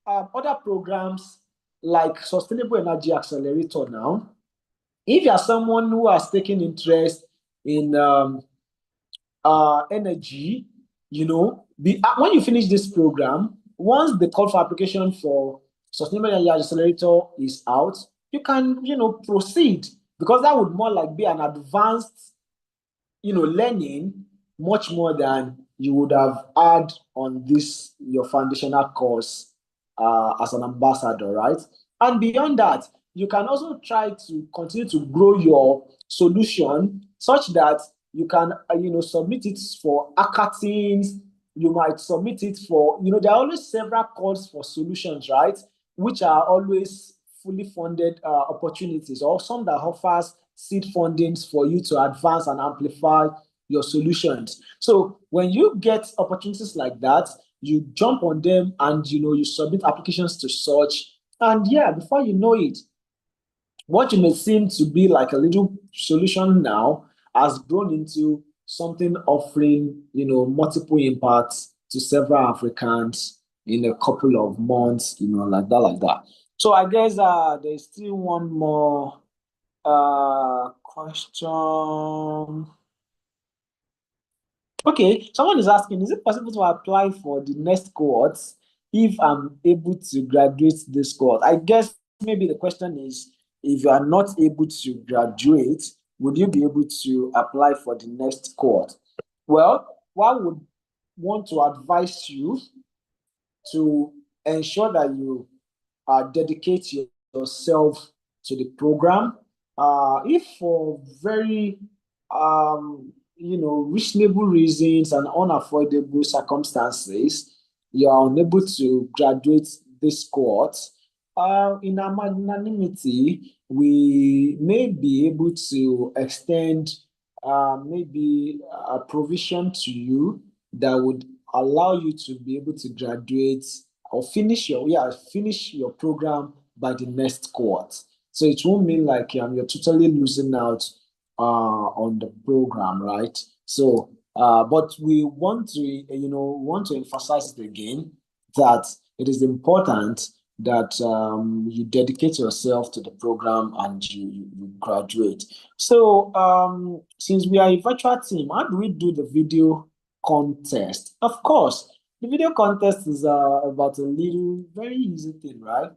other programs like Sustainable Energy Accelerator now. If you are someone who has taken interest in energy, when you finish this program, once the call for application for Sustainable Energy Accelerator is out, you can, proceed, because that would more like be an advanced, learning, much more than you would have had on this, your foundational course as an ambassador, right? And beyond that, you can also try to continue to grow your solution such that you can, submit it for hackathons. You might submit it for, there are always several calls for solutions, right? Which are always fully funded opportunities, or some that offers seed fundings for you to advance and amplify your solutions. So when you get opportunities like that, you jump on them and, you submit applications to such. And yeah, before you know it, what you may seem to be like a little solution now has grown into something offering, multiple impacts to several Africans in a couple of months, like that. So I guess there's still one more question. Okay, someone is asking, is it possible to apply for the next cohorts if I'm able to graduate this cohort? I guess maybe the question is, if you are not able to graduate, would you be able to apply for the next cohort? Well, I would want to advise you to ensure that you dedicate yourself to the program. If for very reasonable reasons and unavoidable circumstances, you are unable to graduate this cohort, in our magnanimity, we may be able to extend maybe a provision to you that would allow you to be able to graduate or finish your program by the next cohort. So it won't mean like you're totally losing out on the program, right? So, but we want to emphasize it again that it is important that you dedicate yourself to the program and you graduate. So, since we are a virtual team, how do we do the video contest? Of course, the video contest is about a little very easy thing, right?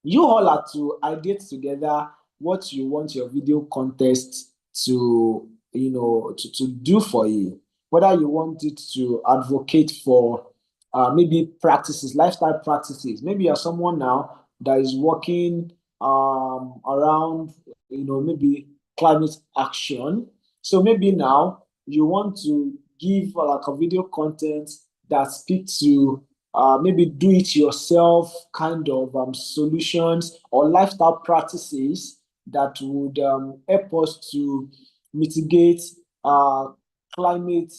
You all have to ideate together what you want your video contest to do for you. Whether you want it to advocate for maybe practices, lifestyle practices. Maybe you're someone now that is working around, maybe climate action. So maybe now you want to give like a video content that speaks to maybe do-it-yourself kind of solutions or lifestyle practices that would help us to mitigate climate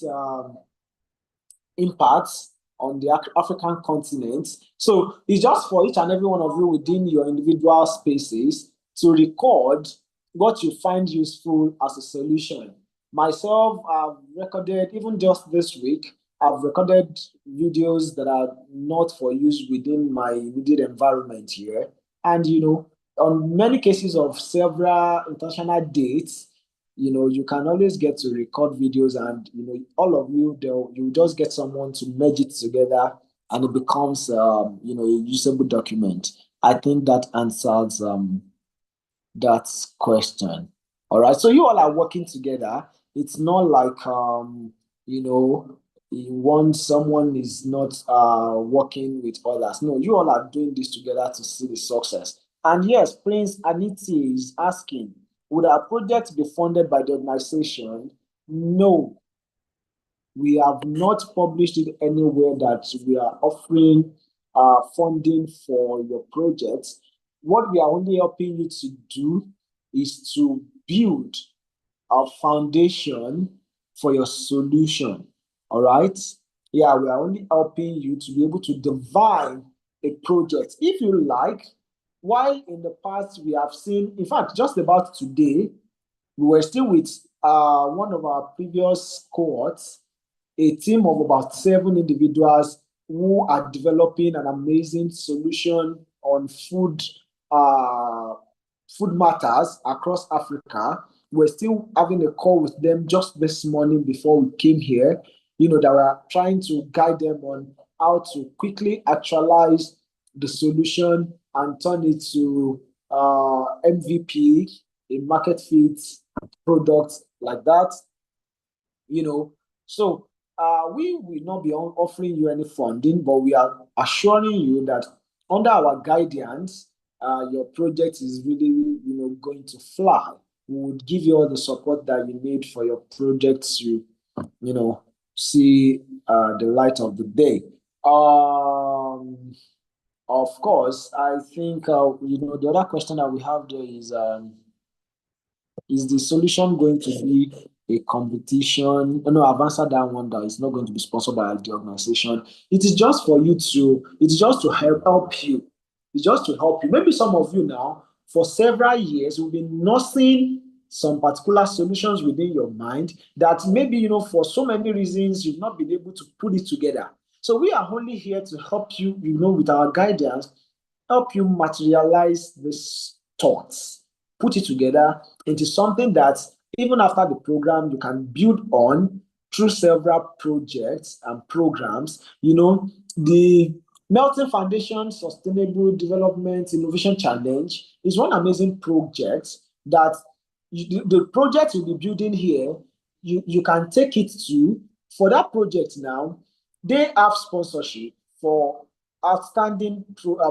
impacts on the African continent. So it's just for each and every one of you within your individual spaces to record what you find useful as a solution. Myself, I've recorded, even just this week, I've recorded videos that are not for use within my immediate environment here. And, on many cases of several international dates, you can always get to record videos and, all of you, you just get someone to merge it together and it becomes, a usable document. I think that answers that question. All right. So you all are working together. It's not like once someone is not working with others. No, you all are doing this together to see the success. And yes, Prince Aniti is asking, would our project be funded by the organization? No, we have not published it anywhere that we are offering funding for your projects. What we are only helping you to do is to build a foundation for your solution. All right? Yeah, we are only helping you to be able to define a project. If you like, while in the past we have seen, in fact, just about today, we were still with one of our previous cohorts, a team of about 7 individuals who are developing an amazing solution on food matters across Africa. We're still having a call with them just this morning before we came here, that we're trying to guide them on how to quickly actualize the solution and turn it to MVP, a market fit product like that, So we will not be offering you any funding, but we are assuring you that under our guidance, your project is really, going to fly. We would give you all the support that you need for your project to, see the light of the day. Of course, I think, the other question that we have there is the solution going to be a competition? No, I've answered that one, that it's not going to be sponsored by the organization. It is just for you to, it's just to help you. It's just to help you. Maybe some of you now, for several years, will be nursing some particular solutions within your mind that maybe, for so many reasons, you've not been able to put it together. So we are only here to help you, with our guidance, help you materialize these thoughts, put it together into something that even after the program, you can build on through several projects and programs. The Melting Foundation Sustainable Development Innovation Challenge is one amazing project that the project you'll be building here, you can take it to. For that project now, they have sponsorship for outstanding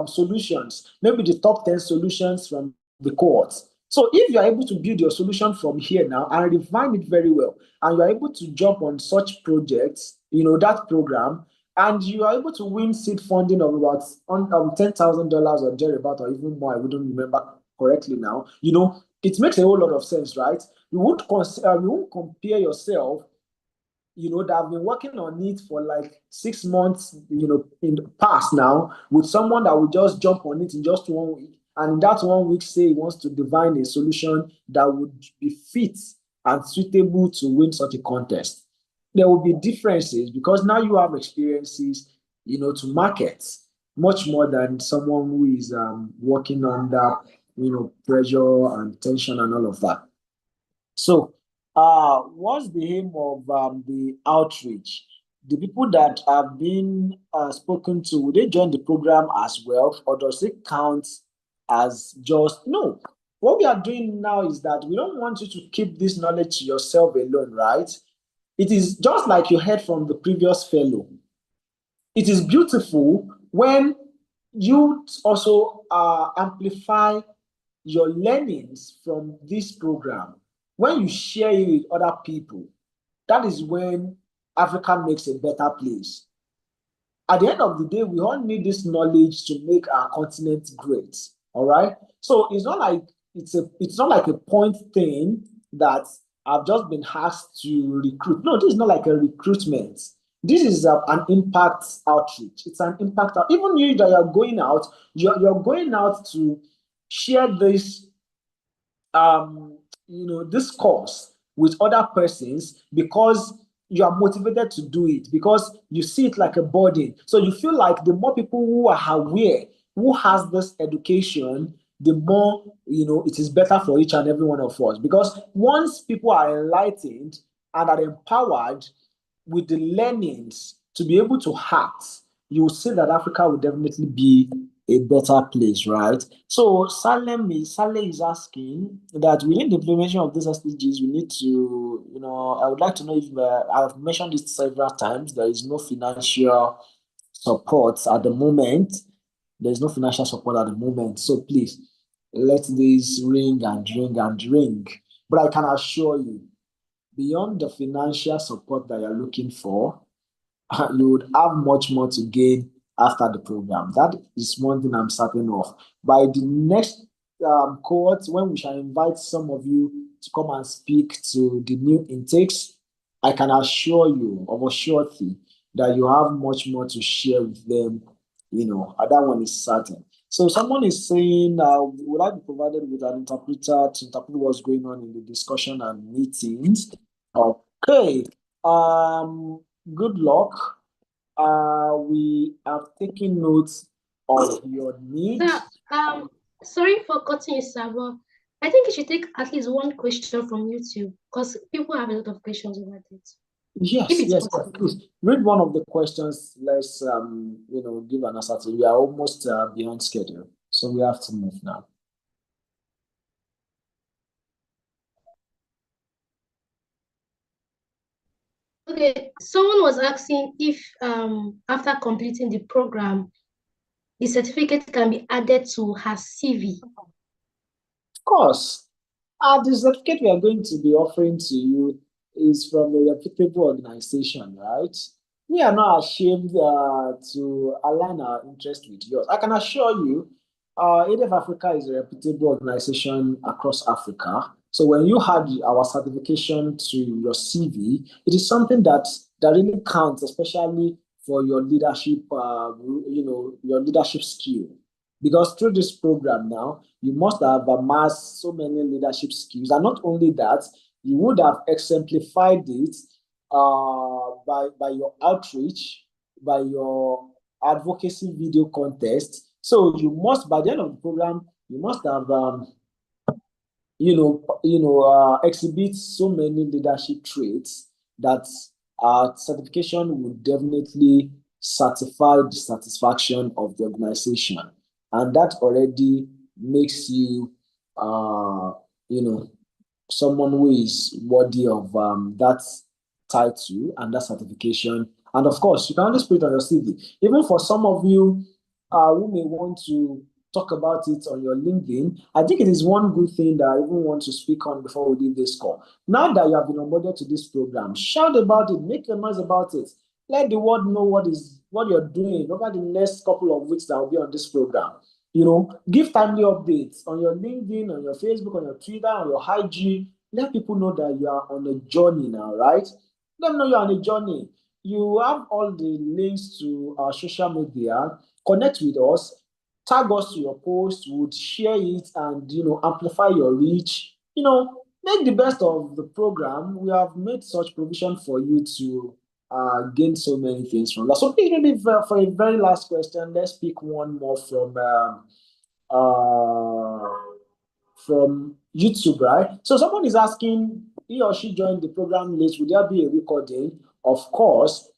solutions, maybe the top 10 solutions from the cohorts. So if you are able to build your solution from here now and refine it very well, and you are able to jump on such projects, that program, and you are able to win seed funding of about $10,000 or thereabout, or even more, I wouldn't remember correctly now, it makes a whole lot of sense, right? You won't compare yourself, that have been working on it for like 6 months, in the past now, with someone that will just jump on it in just 1 week. And in that 1 week, say he wants to divine a solution that would be fit and suitable to win such a contest. There will be differences because now you have experiences, to market much more than someone who is working under, pressure and tension and all of that. So, what's the aim of the outreach? The people that have been spoken to, will they join the program as well, or does it count as just no? What we are doing now is that we don't want you to keep this knowledge to yourself alone, right? It is just like you heard from the previous fellow. It is beautiful when you also amplify your learnings from this program. When you share it with other people, that is when Africa makes a better place. At the end of the day, we all need this knowledge to make our continent great. All right. So it's not like a point thing that I've just been asked to recruit. No, this is not like a recruitment. This is an impact outreach. It's an impact out. Even you that you're going out, you're going out to share this this course with other persons because you are motivated to do it, because you see it like a burden. So you feel like the more people who are aware, who has this education, the more, it is better for each and every one of us. Because once people are enlightened and are empowered with the learnings to be able to act, you will see that Africa will definitely be a better place, right? So Saleh is asking that within the implementation of these SDGs, we need to, I would like to know if I've mentioned this several times, there is no financial support at the moment. There's no financial support at the moment. So please, let this ring and ring and ring. But I can assure you, beyond the financial support that you're looking for, you would have much more to gain after the program. That is one thing I'm certain of. By the next cohort, when we shall invite some of you to come and speak to the new intakes, I can assure you of a surety that you have much more to share with them. That one is certain. So someone is saying, would I be provided with an interpreter to interpret what's going on in the discussion and meetings? Okay. Good luck. We have taken notes of your needs. Sir, sorry for cutting you, sir, but I think you should take at least one question from YouTube because people have a lot of questions about it. Yes, please read one of the questions. Let's give an answer to. We are almost beyond schedule, so we have to move now. Okay, someone was asking if after completing the program, the certificate can be added to her CV. Of course. The certificate we are going to be offering to you is from a reputable organization, right? We are not ashamed to align our interest with yours. I can assure you, ADF Africa is a reputable organization across Africa. So when you had our certification to your CV, it is something that really counts, especially for your leadership, your leadership skill. Because through this program now, you must have amassed so many leadership skills. And not only that, you would have exemplified it by your outreach, by your advocacy video contest. So you must, by the end of the program, you must have, exhibit so many leadership traits that certification would definitely certify the satisfaction of the organization. And that already makes you, someone who is worthy of that title and that certification. And of course, you can always put it on your CV. Even for some of you who may want to talk about it on your LinkedIn, I think it is one good thing that I even want to speak on before we leave this call. Now that you have been onboarded to this program, shout about it, make a noise about it. Let the world know what you're doing over the next couple of weeks that will be on this program. Give timely updates on your LinkedIn, on your Facebook, on your Twitter, on your IG. Let people know that you are on a journey now, right? Let them know you're on a journey. You have all the links to our social media. Connect with us. Tag us to your post. We would share it and, amplify your reach. Make the best of the program. We have made such provision for you to gain so many things from that. So maybe for a very last question, let's pick one more from YouTube, right? So someone is asking, he or she joined the program late, would there be a recording? Of course,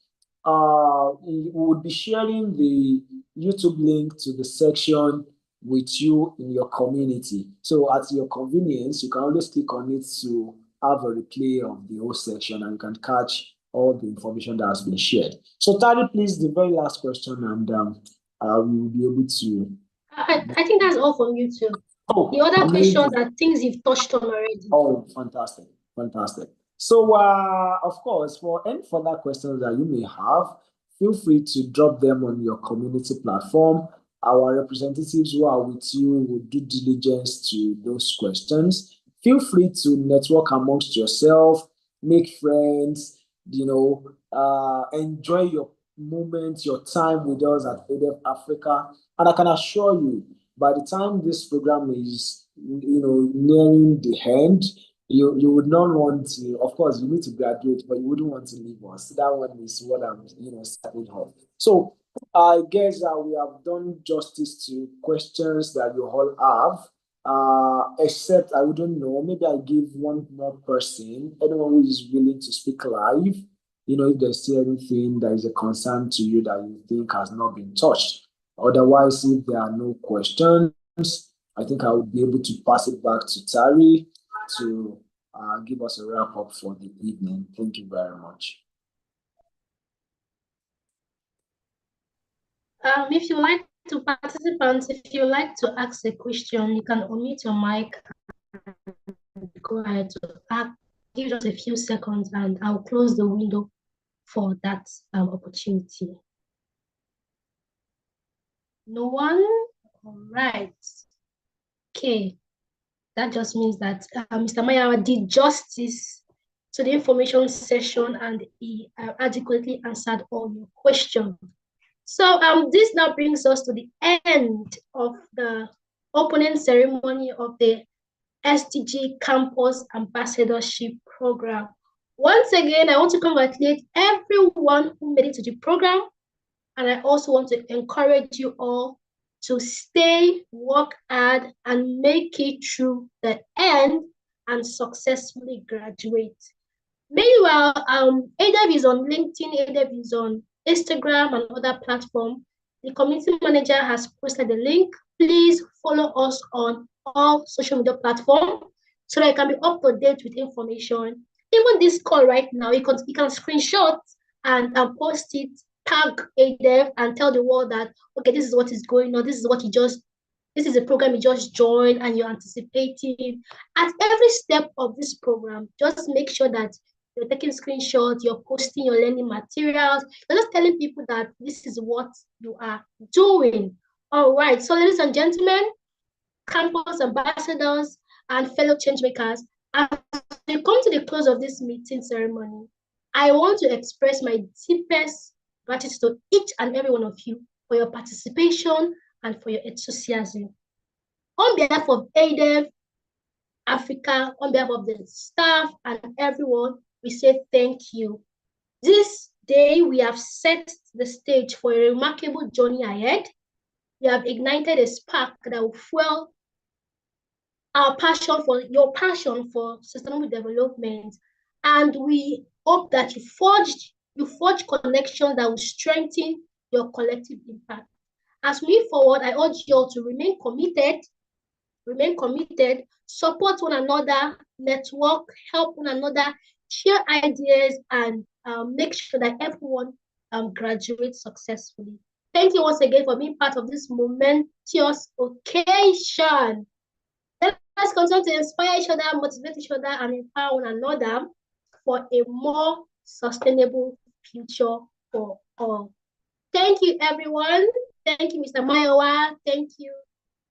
we would be sharing the YouTube link to the section with you in your community. So at your convenience, you can always click on it to have a replay of the whole section and you can catch all the information that has been shared. So Tari, please, the very last question, and we will be able to. I think that's all from YouTube. Oh, the other questions are things you've touched on already. Oh, fantastic. So, of course, for any further questions that you may have, feel free to drop them on your community platform. Our representatives who are with you will do diligence to those questions. Feel free to network amongst yourself, make friends, enjoy your moments, your time with us at ADF Africa. And I can assure you, by the time this program is, nearing the end, you would not want to, of course, you need to graduate, but you wouldn't want to leave us. That one is what I'm, starting off. So I guess we have done justice to questions that you all have. Except I wouldn't know, maybe I'll give one more person, anyone who is willing to speak live, if there's still anything that is a concern to you that you think has not been touched. Otherwise, if there are no questions, I think I will be able to pass it back to Tari to give us a wrap up for the evening. Thank you very much. If you like to participants, if you like to ask a question, you can unmute your mic and go ahead to ask. Give us a few seconds and I'll close the window for that opportunity. No one? All right. Okay. That just means that Mr. Mayawa did justice to the information session and he adequately answered all your questions. So this now brings us to the end of the opening ceremony of the SDG Campus Ambassadorship Program. Once again, I want to congratulate everyone who made it to the program, and I also want to encourage you all to stay, work hard, and make it through the end and successfully graduate. Meanwhile, ADEV is on LinkedIn, ADEV is on Instagram and other platforms. The community manager has posted the link. Please follow us on all social media platforms so that you can be up to date with information. Even this call right now, you can screenshot and post it, tag ADEV and tell the world that, okay, this is what is going on, this is a program you just joined and you're anticipating. At every step of this program, just make sure that you're taking screenshots, you're posting your learning materials, you're just telling people that this is what you are doing. All right, so ladies and gentlemen, campus ambassadors and fellow changemakers, as we come to the close of this meeting ceremony, I want to express my deepest gratitude to each and every one of you for your participation and for your enthusiasm. On behalf of ADEV Africa, on behalf of the staff and everyone, we say thank you. This day, we have set the stage for a remarkable journey ahead. We have ignited a spark that will fuel your passion for sustainable development. And we hope that you forge connections that will strengthen your collective impact. As we move forward, I urge you all to remain committed, support one another, network, help one another, share ideas, and make sure that everyone graduates successfully. Thank you once again for being part of this momentous occasion. Let's continue to inspire each other, motivate each other, and empower one another for a more sustainable future for all. Thank you, everyone. Thank you, Mr. Mayowa. Thank you,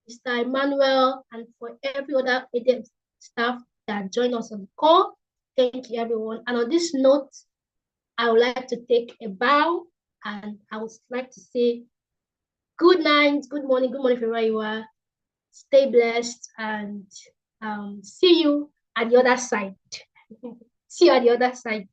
Mr. Emmanuel, and for every other ADEV staff that joined us on the call. Thank you, everyone. And on this note, I would like to take a bow, and I would like to say good night, good morning wherever you are. Stay blessed, and see you at the other side. See you at the other side.